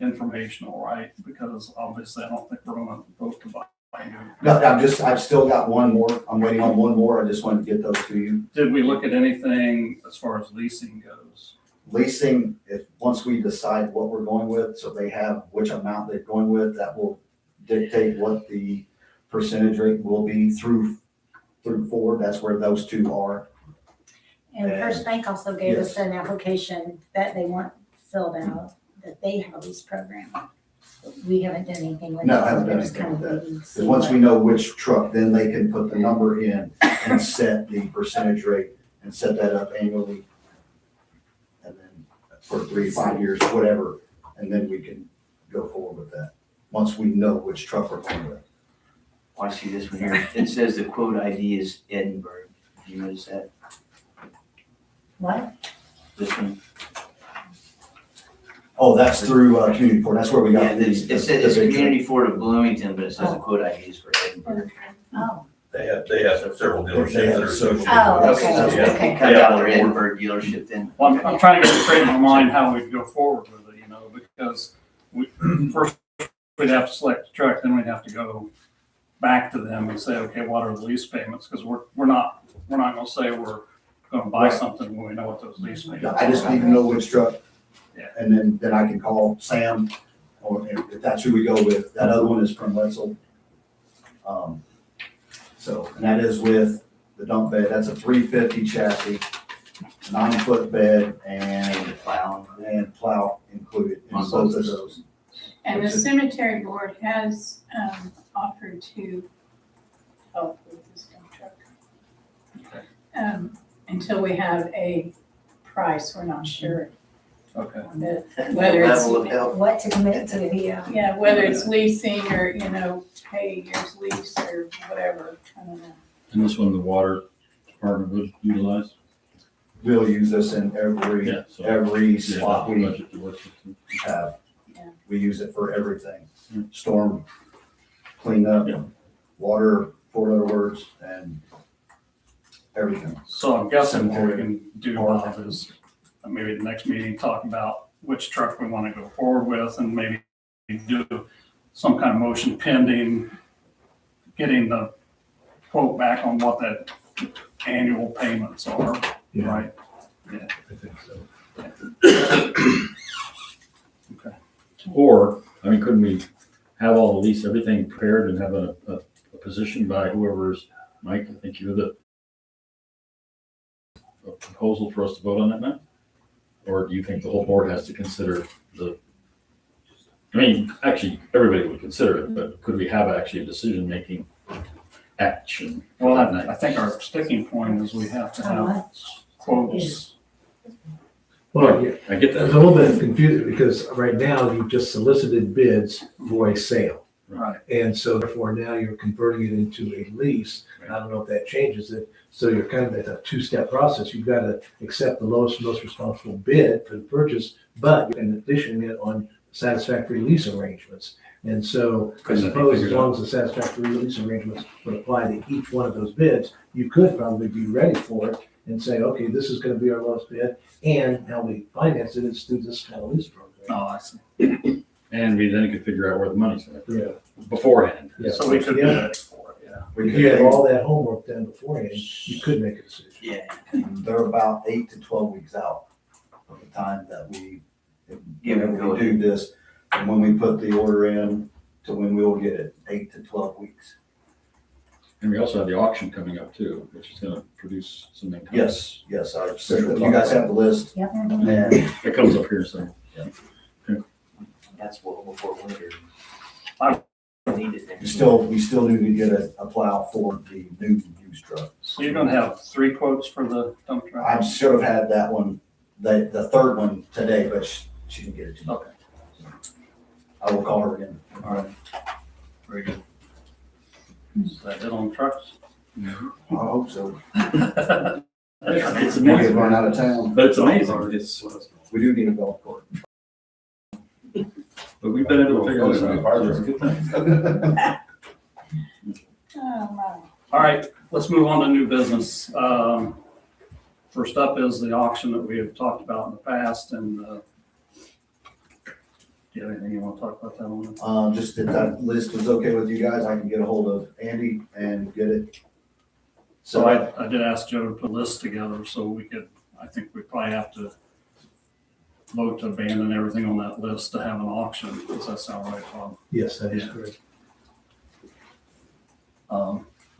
informational, right? Because obviously I don't think we're gonna vote to buy new. No, I've still got one more. I'm waiting on one more. I just wanted to get those to you. Did we look at anything as far as leasing goes? Leasing, once we decide what we're going with, so they have which amount they're going with, that will dictate what the percentage rate will be through Ford. That's where those two are. And First Bank also gave us Yes. an application that they want filled out, that they have a lease program. We haven't done anything with it. No, I haven't We're done just anything kind of with that. waiting to see Because once what- we know which truck, then they can put the number in and set the percentage rate and set that up annually. And then for 3, 5 years, whatever, and then we can go forward with that, once we know which truck we're going with. Oh, I see this one here. It says the quote ID is Edinburgh. Did you notice that? What? This one? Oh, that's through Community Ford, that's where we Yeah, got it says the it's big Community Ford of Bloomington, but it says the quote ID is for Edinburgh. Oh, They have several dealerships that are associated. Oh, with us. okay, Yeah. okay. Cut out the Redbird dealership then. Well, I'm trying to get straight in my mind how we'd go forward with it, because first we'd have to select the truck, then we'd have to go back to them and say, okay, what are the lease payments? Because we're not gonna say we're gonna buy something when we know what those lease payments are. I just need to know which truck. Yeah. And then I can call Sam, or if that's who we go with. That other one is from Wetzel. So, and that is with the dump bed. That's a 350 chassis, 9-foot bed and plow included in both of those. And the cemetery board has offered to help with this dump truck. Until we have a price, we're not sure Okay. on it, whether it's, Level of help. What to commit to, yeah. yeah, whether it's leasing or, pay a year's lease or whatever, I don't know. And this one, the water department would utilize? We'll use this in every Yeah. So every yeah, slot the we budget to work with. have. Yeah. We use it for everything. Yeah. Storm cleanup, Yeah. water, 4-letter words, and everything. So I'm guessing what we can do, Bob, is maybe the next meeting, talk about which truck we want to go forward with, and maybe do some kind of motion pending getting the quote back on what that annual payments are, Yeah. right? I think so. Okay. Or, couldn't we have all the lease, everything prepared and have a position by whoever's, Mike, I think you're a proposal for us to vote on that now? Or do you think the whole board has to consider actually, everybody would consider it, but could we have actually a decision-making action? Well, I think our sticking point is we have to have quotes. Well, yeah, I get there's that. a little bit of confusion because right now you've just solicited bids for a sale. Right. And so therefore now you're converting it into a lease. And I don't know if that changes it. So you're kind of at a two-step process. You've got to accept the lowest, most responsible bid for the purchase, but you're in addition it on satisfactory lease arrangements. And so I suppose as long as the satisfactory lease arrangements would apply to each one of those bids, you could probably be ready for it and say, okay, this is going to be our lowest bid. And how we finance it is through this kind of lease program. Oh, I see. And we then could figure out where the money's going to Yeah. beforehand. Yeah. So we could be ready for it, yeah. If you have all that homework done beforehand, you could make a decision. Yeah. They're about 8 to 12 weeks out from the time that we go do this. And when we put the order in to when we will get it, 8 to 12 weeks. And we also have the auction coming up too, which is going to produce some income. Yes, I've said that. You guys have the list. Yep. And It comes up here soon. That's well before winter. I need it next. we still need to get a plow for the new used truck. So you're gonna have 3 quotes for the dump truck? I should have had that one, the third one today, but she didn't get it to me. Okay. I will call her again. All right. Very good. Is that it on trucks? I hope so. It's We get amazing. run out of town. But it's amazing. It's, We do need a golf course. but we've been able to figure this out. It's a good thing. Oh, my. All right, let's move on to new business. First up is the auction that we have talked about in the past, and do you have anything you want to talk about that one? Just if that list was okay with you guys, I can get a hold of Andy and get it. So I did ask Joe to put a list together so we could, I think we probably have to vote to abandon everything on that list to have an auction. Does that sound right, Bob? Yes, that is Yeah. correct.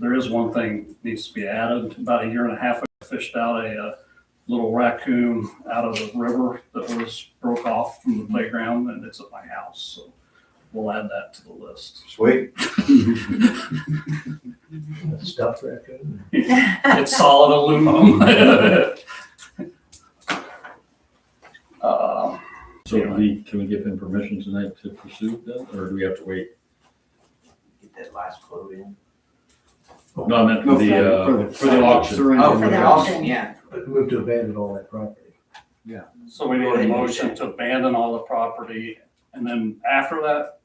There is one thing needs to be added. About a year and a half ago, I fished out a little raccoon out of the river that was broke off from the playground, and it's at my house. So we'll add that to the list. Sweet. Stuffed raccoon. It's solid aluminum. So can we give him permission tonight to pursue that, or do we have to wait? Get that last quote in. No, I meant for the auction. Oh, for the auction, yeah. Move to abandon all that property. So we need a motion to abandon all the property, and then after that,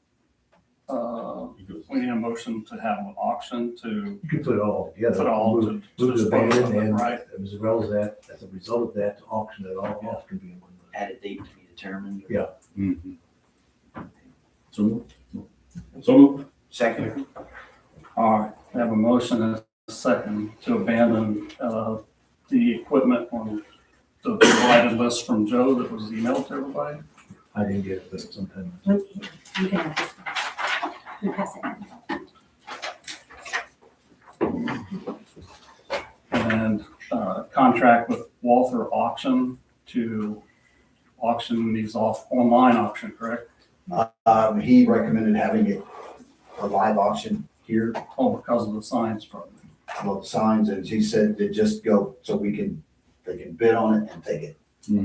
we need a motion to have an auction to You can put it all together. put all to Move to dispose abandon of it, and right? as well as that, as a result of that, to auction it all off can be in one. Add a date to be determined. Yeah. So moved. So moved. Second. All right, I have a motion and a second to abandon, the equipment on the provided list from Joe that was emailed to everybody. I didn't get it, but sometime. You can have this one. You pass it on. And contract with Walther Auction to auction these off, online auction, correct? He recommended having a live auction here, Oh, because of the signs probably. well, signs, and he said to just go so they can bid on it and take it.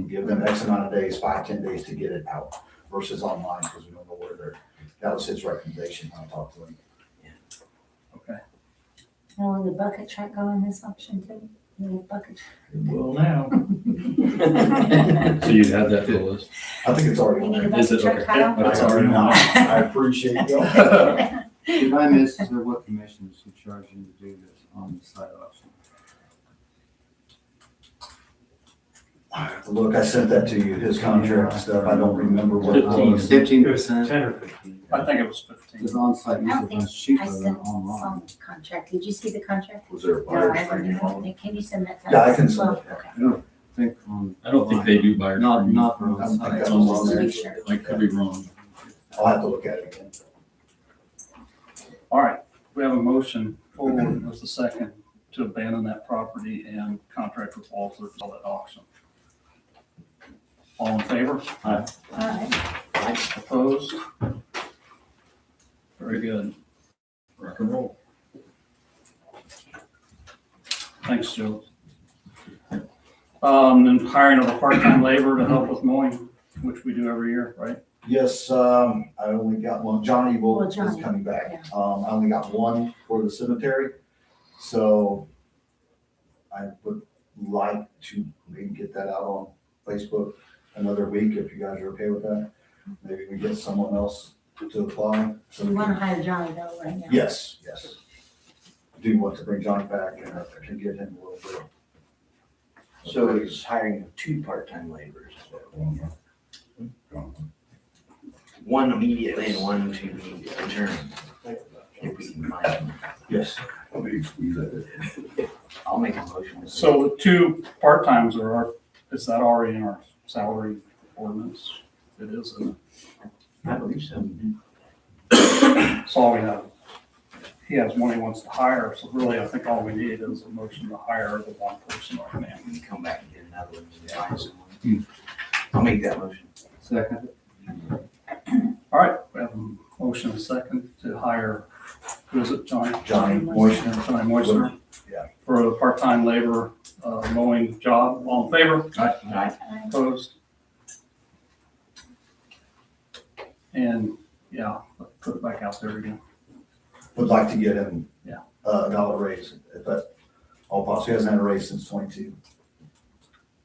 Give them X amount of days, 5-10 days to get it out versus online, because we don't know where they're, that was his recommendation. I talked to him. Okay. Now, will the bucket truck go in this option too? The bucket truck. Well, now. So you had that to the list? I think it's already You on need a there. Is it bucket truck, okay? Kyle? That's already on. I appreciate you. If I missed, is there what commissioners who charge you to do this on the site auction? Look, I sent that to you, his contract stuff. I don't remember what it was. 15%. 10 or 15. I think it was 15. Because on-site I don't usually think runs cheaper I than sent online. some contract. Did you see the contract? Was there a No, I buyer's haven't. premium on it? Can you send that to us? Yeah, I can send it. Okay. Think on. I don't think they do buyer's Not, premium. not for I don't think on-site. that was on Just to there. be sure. I could be wrong. I'll have to look at it again. All right, we have a motion forward with the second to abandon that property and contract with Walther to sell that auction. All in favor? All right. Opposed? Very good. Rock and roll. Thanks, Joe. And hiring of a part-time labor to help with mowing, which we do every year, right? Yes, I only got one. Johnny Well, is Johnny, coming back. yeah. I only got one for the cemetery. So I would like to maybe get that out on Facebook another week, if you guys are okay with that. Maybe we get someone else to apply. So you want to hire Johnny though right now? Yes, yes. Do want to bring Johnny back and I can get him a little bit. So it's hiring two part-time laborers. One immediately and one to be returned. If we can find them. Yes. I'll make a motion. So the two part-times is that already in our salary ordinance? It is, isn't I believe so. it? So all we have, he has one he wants to hire, so really I think all we need is a motion to hire the one person right now. We can come back and get another one and find someone. I'll make that motion. Second. All right, we have a motion and a second to hire, who is it, Johnny? Johnny Moisner. Johnny Moisner. Yeah. For a part-time labor mowing job. All in favor? Aye. Opposed? And, yeah, put it back out there again. Would like to get him Yeah. a dollar raise, if that all possible. He hasn't had a raise since 22.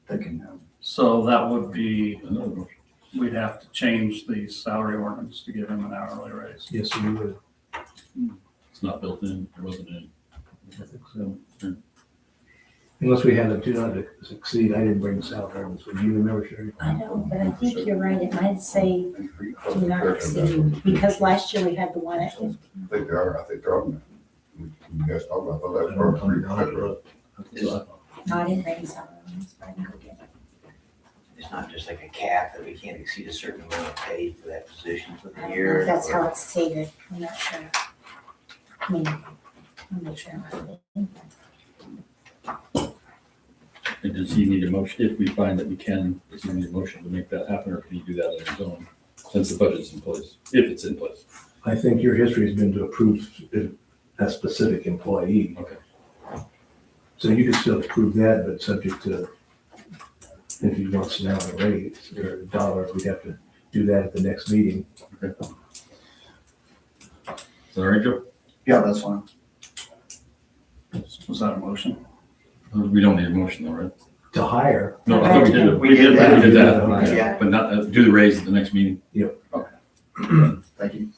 Thinking, So that would be, Another motion. we'd have to change the salary ordinance to give him an hourly raise. Yes, we would. It's not built in, it wasn't in. I think so. Unless we had a do not succeed, I didn't bring the salary ordinance. Would you remember, Sherry? I know, but I think you're right. It might say do not exceed, because last year we had the one at 50. I think they are, on that. You guys talk about, I thought that was perfect. No, I didn't bring the salary ordinance, but I can go get it. It's not just like a cap that we can't exceed a certain amount of pay for that position for I the don't know year. if that's or- how it's stated. I'm not sure. I mean, I'm not sure. And does he need a motion, if we find that we can, does he need a motion to make that happen, or can he do that on his own? Since the budget's in place, if it's in place. I think your history has been to approve a specific employee. Okay. So you can still approve that, but subject to, if you want to now a raise or a dollar, we'd have to do that at the next meeting. Okay. Is that all right, Joe? yeah, that's fine. Was that a motion? We don't need a motion though, right? To hire, No, I thought we did it. We did that. We did that, Okay. Yeah. but not, do the raise at the next meeting. Thank you.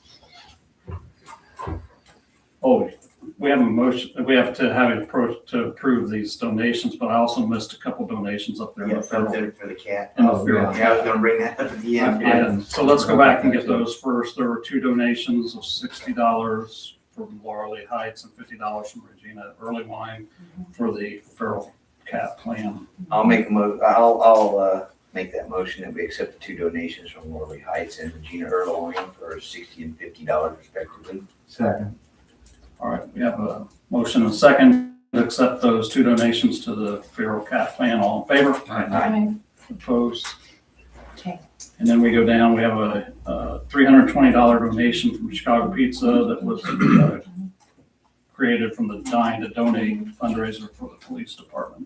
Oh, we have a motion, we have to have it to approve these donations, but I also missed a couple donations up there. in Yeah, the federal. for the cat. in the Oh, federal. Yeah, I was gonna bring that up at the end. Yeah, so let's go back and get those first. There were two donations of $60 from Laurel Heights and $50 from Regina Earlywine for the feral cat plan. I'll make I'll make that motion that we accept the two donations from Morley Heights and Regina Earlwine for $60 and $50 respectively. Second. All right, we have a motion and a second to accept those two donations to the feral cat plan. All in favor? Aye. Opposed? Okay. And then we go down, we have a $320 donation from Chicago Pizza that was created from the Dine to Donate fundraiser for the police department.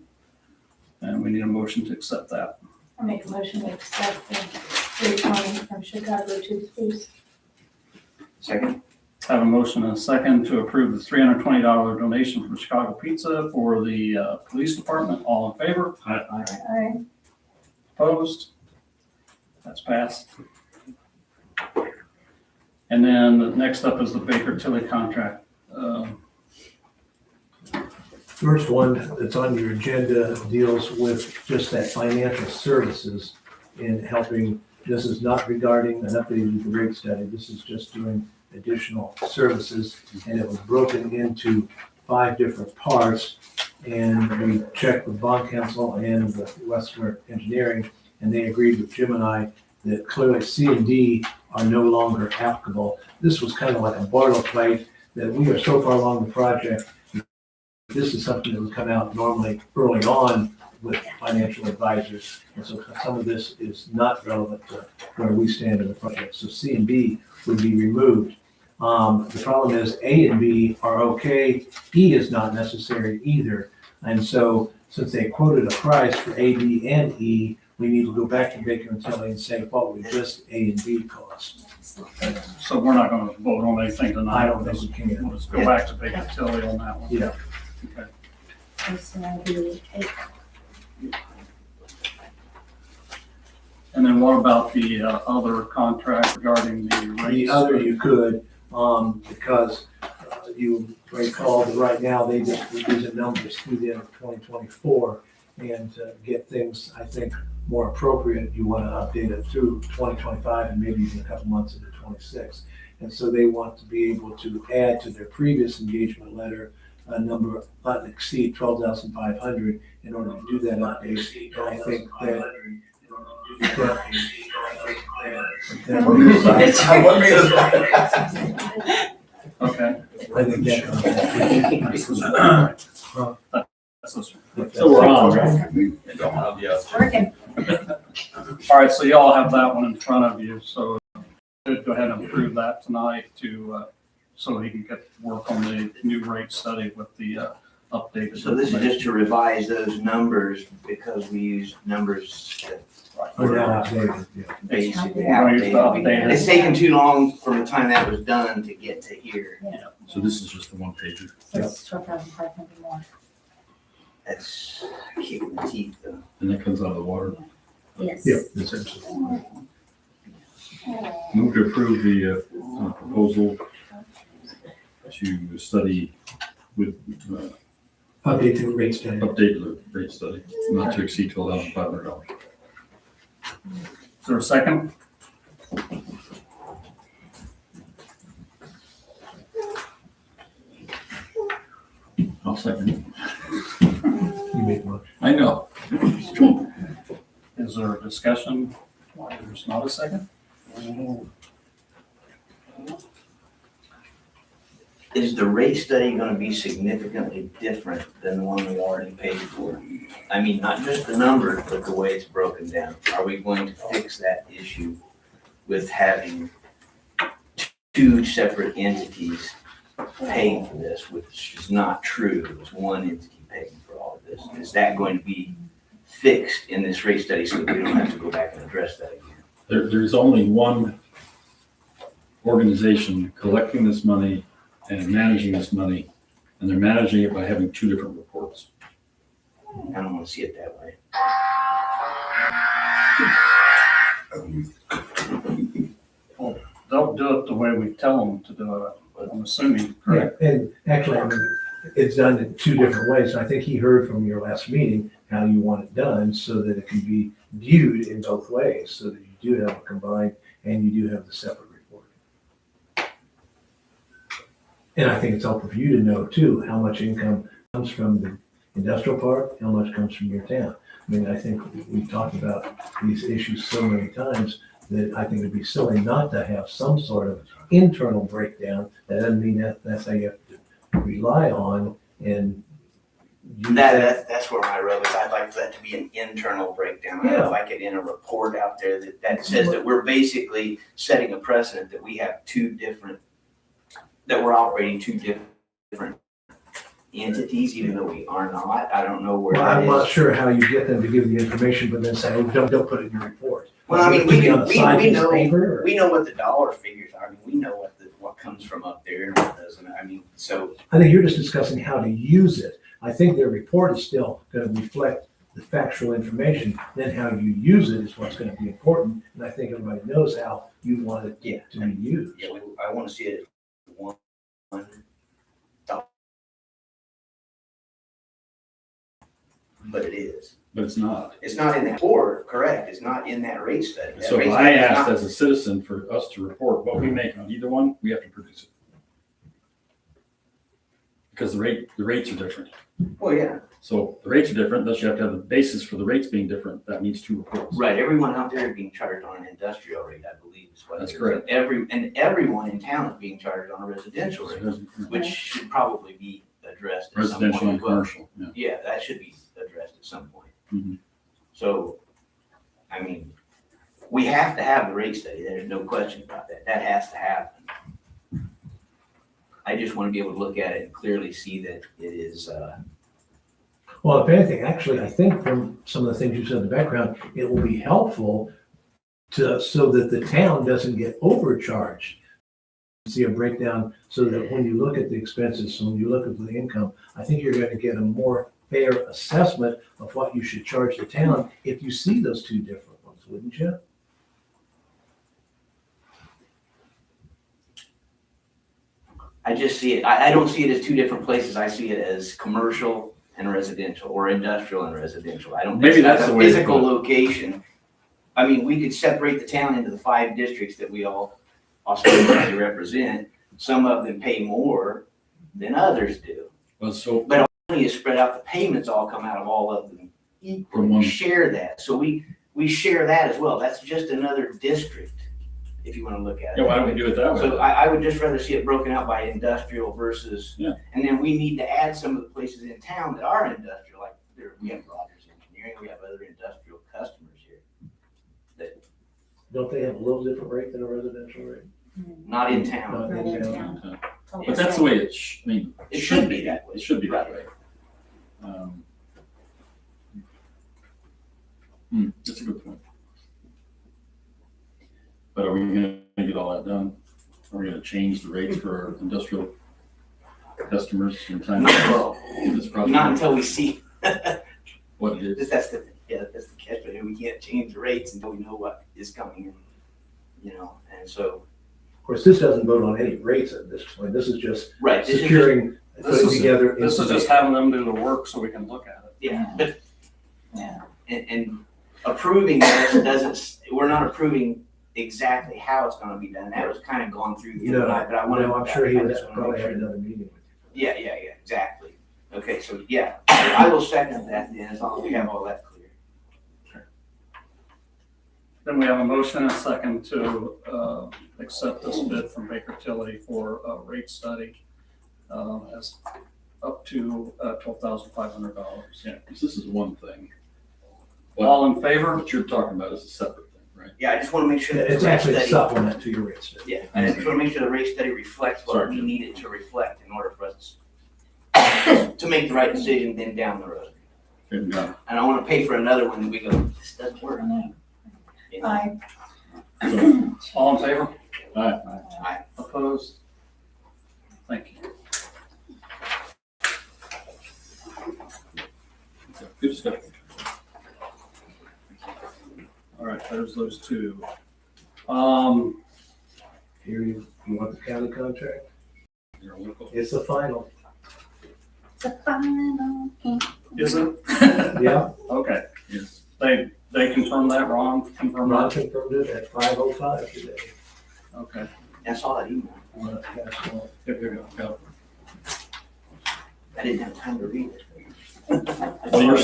And we need a motion to accept that. I'll make a motion to accept the 320 from Chicago to the police. Second? Have a motion and a second to approve the $320 donation from Chicago Pizza for the police department. All in favor? Aye. Opposed? That's passed. And then next up is the Baker Tilly contract. First one that's on your agenda deals with just that financial services in helping. This is not regarding an updated rate study. This is just doing additional services. And it was broken into 5 different parts. And we checked with bond counsel and with Westler Engineering, and they agreed with Jim and I that clearly C and D are no longer applicable. This was kind of like a boilerplate that we are so far along the project. This is something that would come out normally early on with financial advisors. And so some of this is not relevant to where we stand in the project. So C and B would be removed. The problem is A and B are okay. E is not necessary either. And so since they quoted a price for A, B, and E, we need to go back to Baker and Tilly and say what would just A and B cost. So we're not going to vote on anything tonight. I don't think we can. We'll just go back to Baker Tilly on that one. Yeah. Okay. It's the 8th. And then what about the other contract regarding the rates? The other you could, because you recall that right now they just reduce the numbers through the end of 2024. And to get things, I think, more appropriate, you want to update it through 2025 and maybe even a couple months into 26. And so they want to be able to add to their previous engagement letter a number not to exceed 12,500 in order to do that update. And I think that. Okay. I think So we're on, right? It's working. All right, so y'all have that one in front of you, so go ahead and approve that tonight to, so he can get to work on the new rate study with the updated. So this is just to revise those numbers because we use numbers that We're now outdated, yeah. basically We're gonna use the outdated. updated. It's taken too long from the time that was done to get to here. So this is just the one pager. So it's 12,500 more. That's kicking the teeth though. And that comes out of the water. Yes. Yeah, essentially. Move to approve the proposal to study with, Update the rate study. update the rate study, not to exceed $12,500. Is there a second? I'll second it. You make one. I know. Is there a discussion? Why there's not a second? Is the rate study gonna be significantly different than the one we already paid for? I mean, not just the numbers, but the way it's broken down. Are we going to fix that issue with having two separate entities paying for this, which is not true? It's one entity paying for all of this. Is that going to be fixed in this rate study so that we don't have to go back and address that again? There's only one organization collecting this money and managing this money, and they're managing it by having 2 different reports. I don't wanna see it that way. They'll do it the way we tell them to do it. I'm assuming, Yeah, correct? and actually, I mean, it's done in two different ways. I think he heard from your last meeting how you want it done so that it can be viewed in both ways, so that you do have a combined and you do have the separate report. And I think it's helpful for you to know too, how much income comes from the industrial park, how much comes from your town. I mean, I think we've talked about these issues so many times that I think it'd be silly not to have some sort of internal breakdown. That doesn't mean that's how you have to rely on and use that. That's where my rub is. I'd like for that to be an internal breakdown. I'd like it in a report out there that says that we're basically setting a precedent that we have that we're operating two different entities, even though we are not. I don't know where Well, that I'm not is. sure how you get them to give the information, but then say, oh, don't put it in your report. Well, I mean, Put it on the side we piece of know, paper, or- we know what the dollar figures are. I mean, we know what comes from up there and what doesn't. I mean, so I think you're just discussing how to use it. I think their report is still gonna reflect the factual information, then how you use it is what's gonna be important. And I think everybody knows how you want it Yeah. to be used. yeah, I want to see it as one dollar. But it is. But it's not. It's not in that report, correct? It's not in that rate study. That So rate if study I is asked not- as a citizen for us to report what we make on either one, we have to produce it. Because the rates are different. Well, yeah, So the rates are different, thus you have to have the basis for the rates being different. That needs two reports. right. Everyone out there is being charged on an industrial rate, I believe is what it That's is. correct. And everyone in town is being charged on a residential rate, which should probably be addressed at some Residential point and as well. commercial, yeah. Yeah, that should be addressed at some point. Mhm. So, I mean, we have to have the rate study. There's no question about that. That has to happen. I just want to be able to look at it and clearly see that it is, Well, if anything, actually, I think from some of the things you said in the background, it will be helpful so that the town doesn't get overcharged. See a breakdown so that when you look at the expenses, when you look at the income, I think you're gonna get a more fair assessment of what you should charge the town if you see those two different ones, wouldn't you? I just see it, I don't see it as two different places. I see it as commercial and residential, or industrial and residential. I don't think Maybe that's that's a the way to physical put it. location. I mean, we could separate the town into the 5 districts that we all ostensibly represent. Some of them pay more than others do. Well, so But money is spread out, the payments all come out of all of them equally. From one- We share that, so we share that as well. That's just another district, if you wanna look at it. yeah, why don't we do it that way? So then? I would just rather see it broken out by industrial versus, Yeah. and then we need to add some of the places in town that are industrial, like we have Rogers Engineering, we have other industrial customers here. Don't they have a little different rate than a residential rate? Not in town. Not Right in town. town. But that's the way I mean. It should be that way. It should be that way. That's a good point. But are we gonna get all that done? Are we gonna change the rates for our industrial customers in time? Well, This project? not until we see, What it is? that's the catch, but we can't change the rates until we know what is coming in, and so, Of course, this doesn't vote on any rates at this point. This is just right, this is just, securing, This putting is, together. this is just having them do the work so we can look at it. yeah, but Yeah. and approving this doesn't, we're not approving exactly how it's gonna be done. That was kind of gone through the other night, but I wanna. I'm sure he I would just wanna probably make have sure- another meeting with you. Yeah, exactly. Okay, so yeah, I will second that then, as long as we have all that clear. Then we have a motion and a second to accept this bid from Baker Tilly for a rate study as up to $12,500. Yeah, because this is one thing. All in favor? What you're talking about is a separate thing, right? Yeah, I just wanna make sure that. It's the rate actually a study- supplement to your rate study. Yeah, I just wanna make sure the rate study reflects what Sorry, we Jim. need it to reflect in order for us to make the right decision then down the road. Okay, got it. I don't wanna pay for another one that we go, this doesn't work. You know? I, All in favor? Aye. Opposed? Thank you. Okay, good discussion. All right, there's those two. Here, you want the county contract? It's the final. It's a final game. Is it? Yeah. Okay. Yes. They confirmed that, Ron? Confirmed Ron that? confirmed it at 5:05 today. Okay. That's all that email. Here we go. I didn't have time to read it. Well, your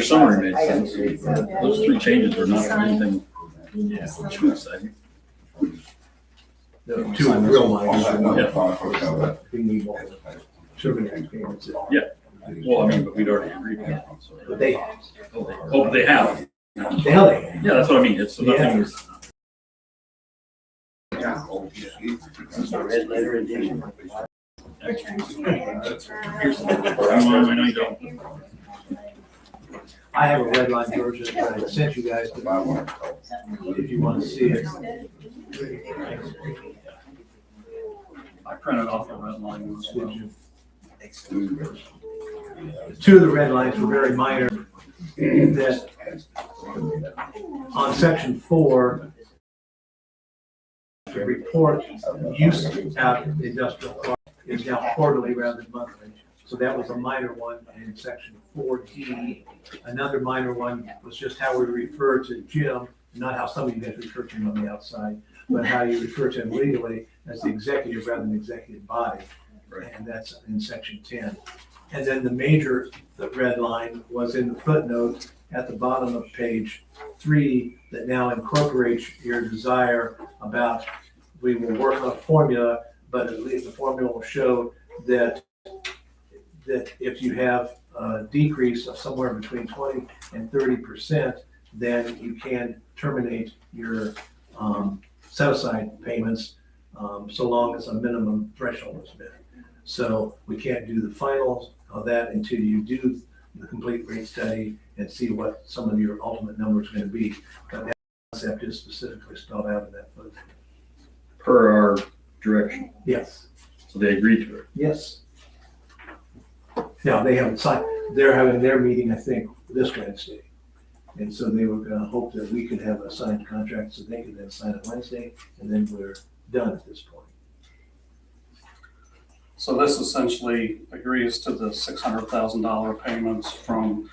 summary made sense. Those three changes were not anything. Yeah. Too exciting. The two real minors. Yeah. We need more. Sugar tax payments. Yeah. Well, I mean, but we'd already agreed. on that, so. But they, Oh, but they have. they. Yeah, that's what I mean. It's nothing. It's a red letter edition. I know you don't. I have a red line version that I sent you guys to buy one. If you want to see it. I printed off a red line as well. Two of the red lines were very minor. That on section 4, the report use out of the industrial park is now quarterly rather than monthly. So that was a minor one in section 4D. Another minor one was just how we refer to Jim, not how some of you guys refer to him on the outside, but how you refer to him legally as the executive rather than executive body. And that's in section 10. And then the major red line was in the footnote at the bottom of page 3 that now incorporates your desire about we will work on a formula, but at least the formula will show that if you have a decrease of somewhere between 20 and 30%, then you can terminate your set-aside payments so long as a minimum threshold is met. So we can't do the finals of that until you do the complete rate study and see what some of your ultimate numbers are going to be. But that concept is specifically spelled out in that book. Per our direction. Yes. So they agreed to it. Yes. Now, they haven't signed, they're having their meeting, I think, this Wednesday. And so they were gonna hope that we could have a signed contract so they could then sign it Wednesday, and then we're done at this point. So this essentially agrees to the $600,000 payments from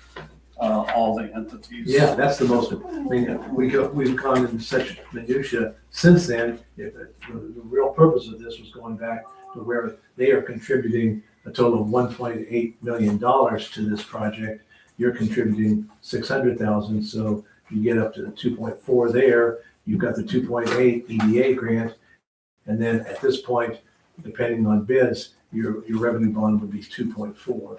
all the entities. Yeah, that's the most, I mean, we've gone into such minutia since then. If the real purpose of this was going back to where they are contributing a total of $1.8 million to this project. You're contributing 600,000, so you get up to the 2.4 there. You've got the 2.8 EDA grant, and then at this point, depending on bids, your revenue bond would be 2.4,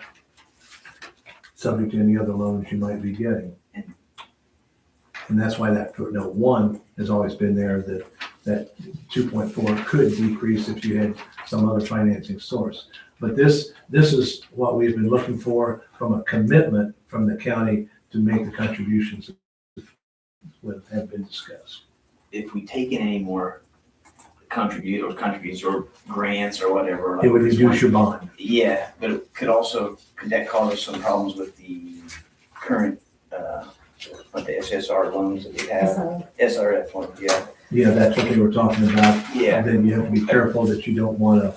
subject to any other loans you might be getting. And that's why that footnote 1 has always been there, that 2.4 could decrease if you had some other financing source. But this is what we've been looking for from a commitment from the county to make the contributions that have been discussed. If we take in any more contributes or grants or whatever. like It would this reduce one, your bond. Yeah, but it could that cause us some problems with the current, like the SSR loans that we have? SRF loans, yeah. Yeah, that's what they were talking about. Yeah. And then you have to be careful that you don't want to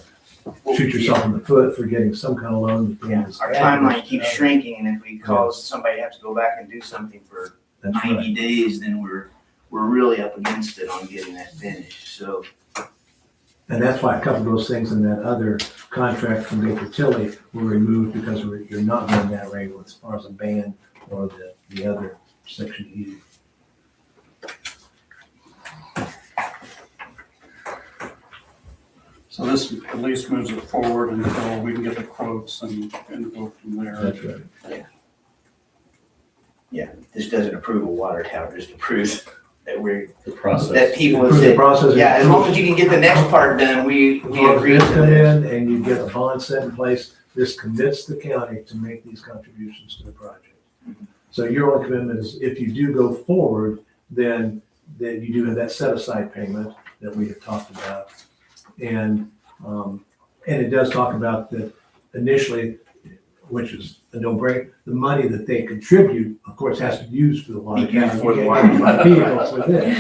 shoot yourself in the foot for getting some kind of loan. Yeah, our timeline keeps shrinking, and if we cause somebody to have to go back and do something for That's 90 right. days, then we're really up against it on getting that finished, so. And that's why a couple of those things in that other contract from Baker Tilly were removed because you're not going that rate as far as a ban or the other section E. So this at least moves it forward until we can get the quotes and go from there. That's right. Yeah, this doesn't approve a water tower, just approves that The process. that people have Approve the said, process. yeah, as long as you can get the next part done, we As long as agree bids to come this. in and you get a bond set in place, this commits the county to make these contributions to the project. So your only commitment is if you do go forward, then you do have that set aside payment that we have talked about. And it does talk about that initially, which is a no-brainer, the money that they contribute, of course, has to be used for the water. Be used tower. for the You water can't buy vehicles with it.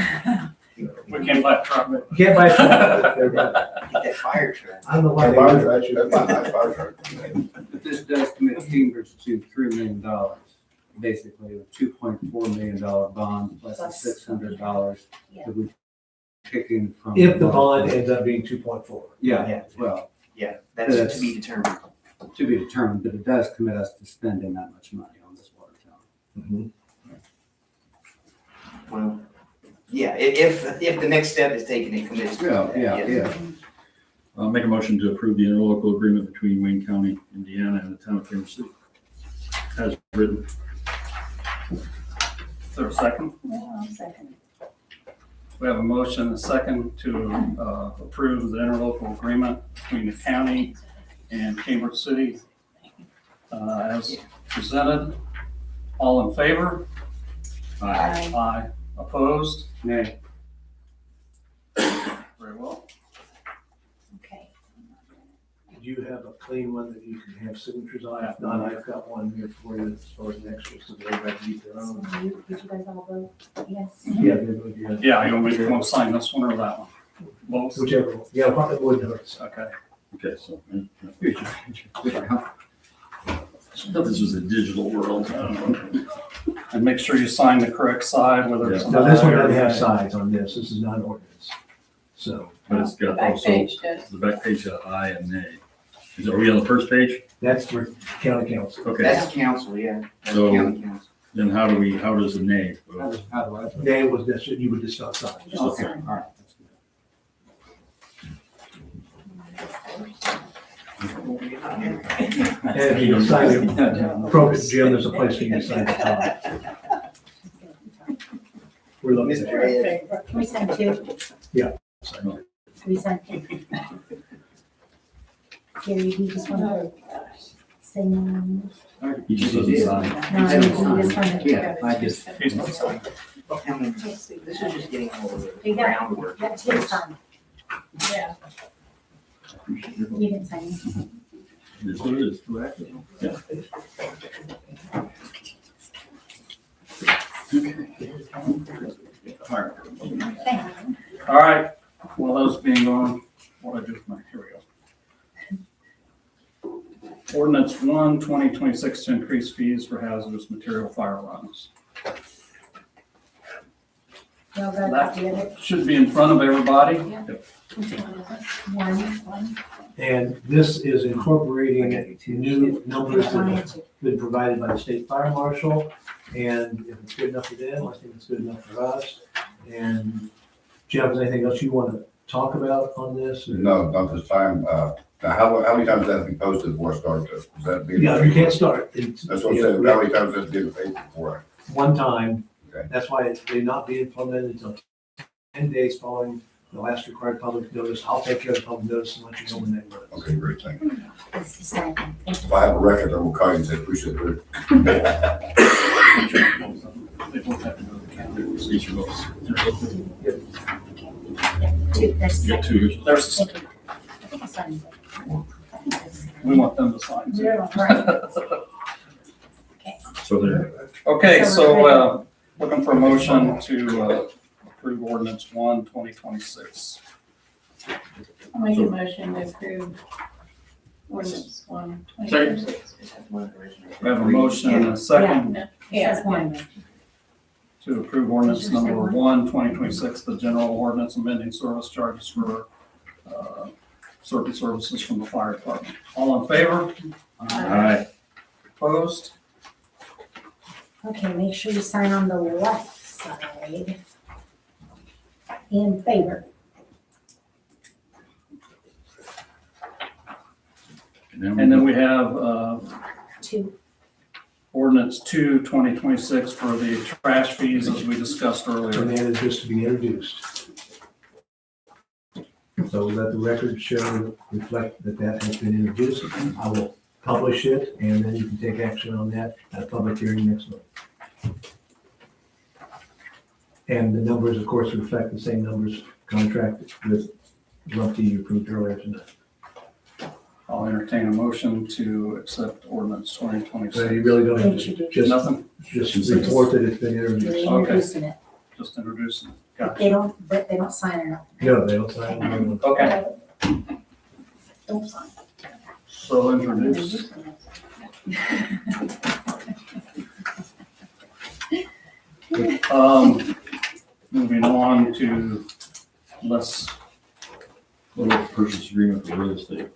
We We can't buy a truck. You can't buy a truck. Get that fire truck. I don't know why they Fire would. truck, that's my nice fire truck. But this does commit Cambridge to $3 million, basically, a $2.4 million bond plus the $600 Yeah. that we kick in from. If the bond ends up being 2.4. Yeah, well, Yeah, that's to be determined. to be determined, but it does commit us to spending that much money on this water tower. Well, yeah, if the next step is taken, it commits to that. yes. I'll make a motion to approve the interlocal agreement between Wayne County, Indiana and the town of Cambridge City. As written. Is there a second? Yeah, I'll second. We have a motion and a second to approve the interlocal agreement between the county and Cambridge City as presented. All in favor? Aye. Aye. Opposed? Nay. Very well. Okay. Do you have a clean one that you can have signatures on? If not, I've got one here for you as far as an extra, so they have to keep their own. So did you guys all vote? Yes. Yeah, they're going to be. Yeah, you want to sign this one or that one? Both? Whichever one. Yeah, probably wouldn't hurt. Okay. Okay, so. I thought this was a digital world. And make sure you sign the correct side, whether it's. Now, this one doesn't have aye or nay. sides on this. This is not an ordinance. So But it's The got back also, page does. the back page got aye and nay. Are we on the first page? that's for county council. Okay, That's council, yeah. That's So- county council. then how does a nay vote? How do I? Nay was this, you would just not sign. Just Okay, sign. all right. That's good. And if you sign it, appropriate, Jim, there's a place for you to sign the top. We're looking at it. Can we sign two? Can we sign two? Gary, do you just want to say no? He just doesn't sign. No, you just want to. Yeah, I just. He's not signing. I mean, this is just getting all the You got- groundwork. You got two to sign. Yeah. You didn't sign it. It is what it is. Yeah. Thank you. All right, well, those being on, what I do with my, here we go. Ordinance 1/2026 to increase fees for hazardous material fire runs. Y'all got a That copy of it? should be in front of everybody. Which one is it? One. And this is incorporating new numbers that have been provided by the state fire marshal. And if it's good enough for them, I think it's good enough for us. And Jeff, is there anything else you want to talk about on this? No, not this time. Now, how many times has that been posted before I start this? Is that being? Yeah, you can't start. That's what I'm saying. How many times has it been in the paper before? One time. Okay. That's why it may not be implemented until 10 days following the last required public notice. I'll take care of the public notice and let you know when that runs. Okay, great, thank you. It's the same. If I have a record, I will call you and say, appreciate it. They both have to go to the county. Each of us. Two, that's. You got two. There's, Thank you. I think I signed it. we want them to sign too. Yeah, right. So there. Okay, so, looking for a motion to, approve ordinance 1/2026. I'll make a motion to approve ordinance 1/2026. We have a motion and a second It says one. to approve ordinance number 1/2026, the general ordinance amending service charges for, certain services from the fire department. All in favor? Aye. Opposed? Okay, make sure you sign on the left side. In favor. And then we have, Two. ordinance 2/2026 for the trash fees as we discussed And earlier. that is just to be introduced. So let the record show, reflect that that has been introduced. I will publish it and then you can take action on that at a public hearing next month. And the numbers, of course, reflect the same numbers contracted with Rumpke you approved earlier tonight. I'll entertain a motion to accept ordinance So 2026. you really don't have to, Introduce. just, Nothing, just report that it's been introduced. You're introducing it. just introducing. They don't, but they don't sign it up. No, they don't sign them. Okay, Don't sign. so introduce. Moving on to less, Little purchase agreement for real estate.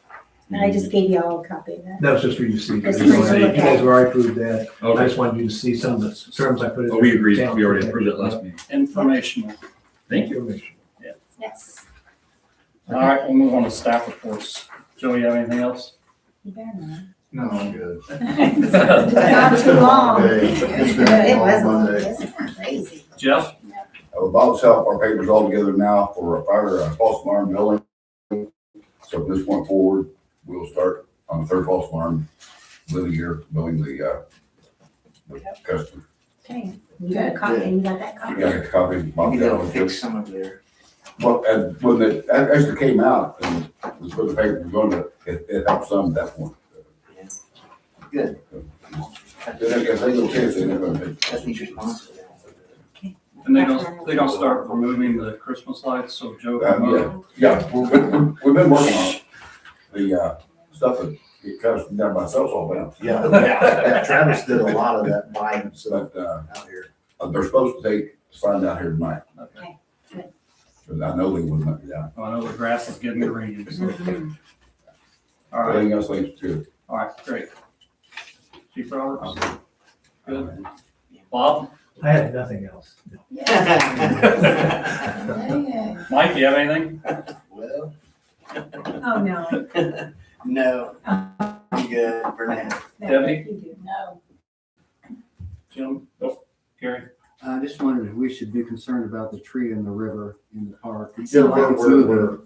And I just gave you all a copy of that. That was just for you to see. You Just for you to look guys at. have already approved that. I Okay, just wanted you to see some of the terms I put in. oh, we agreed, we already approved it last meeting. Informational. Thank you. Yes. All right, we'll move on to staff reports. Joe, you have anything else? You better not. No, I'm good. Not too long. It's been It a was long long, Monday. it's crazy. Jeff? About to help our papers all together now for our false alarm billing. So from this point forward, we'll start on the third false alarm billing year, billing the customer. Okay, you got a copy, you got that You copy? got a copy? Bob Maybe got they'll one. fix some of their, Well, and when as it came out and was for the paper, was going to, it helped some at that point. good, If they don't change it, they're gonna be. that's neat response. And they're gonna start removing the Christmas lights, so Joe can move. Yeah, we've been working on the stuff that it comes down by cells all down. Yeah, Travis did a lot of that by himself But out here. they're supposed to take sign out here tonight. Okay, good. But I know they wouldn't let me down. I know the grass is getting green, so. Mhm. All right, Everything else seems good. all right, great. Chief Roberts? Good. Bob? I had nothing else. Mike, you have anything? Well, Oh, no. no, I'm good for now. No, Debbie? you do. No. Jim? Oh, Gary? I just wondered if we should be concerned about the tree in the river in the park. It Yeah, seems like it's moving.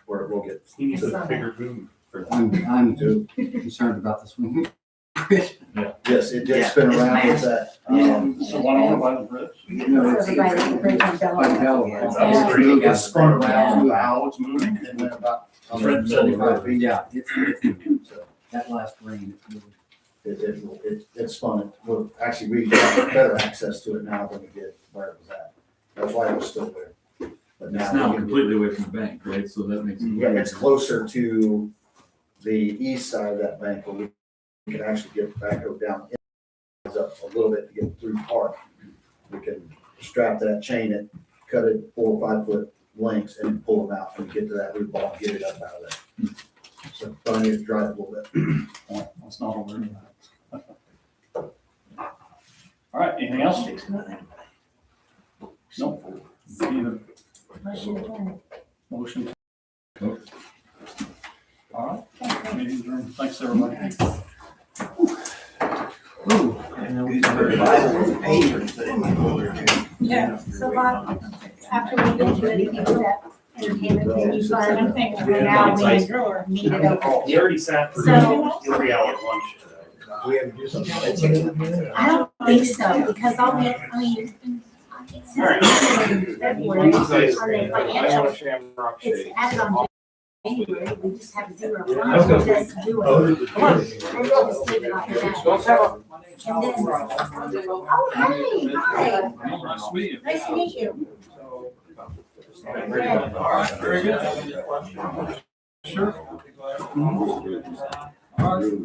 we'll get. He needs a bigger boom. I'm concerned about this one. Yes, it did Yeah, spin it's around with massive. that. So one over by the bridge? No, it's- So everybody at the bridge on By Delaware. Delaware. It's moving. It spun around, Wow, it's moving. and went about Red 75 feet. Yeah, it's moving. So that last rain, it's moving. It spun it. Well, actually, we got better access to it now than we did where it was at. That's why it was still there. But It's now. now we can- completely away from the bank, right? So that makes it. Yeah, it's closer to the east side of that bank where we can actually get the backhoe down up a little bit to get through the park. We can strap that, chain it, cut it 4 or 5 foot lengths and then pull them out and get to that root ball and get it up out of there. So, but I need to dry it a little bit. It's not over. All right, anything else? Nope. Either Motion adjourned. motion. Nope. All right, meeting adjourned. Thanks, everybody. Good for the Bible and the papers, but it might go over too. Yeah. So Bob, after we get to it, you do that entertainment thing, you I'm fund, thinking and about now outside we drawer. need it over. He already sat for So- 3-hour lunch. Do we have to do something? I don't think so, because I'll be, I mean, since it's in February, on the financial, it's added on January, we just have 0 funds, we just do it. Come on. And we'll just leave it like that. And then, oh, hey, hi, Nice to meet you. nice to meet you. All right, very good. Sure.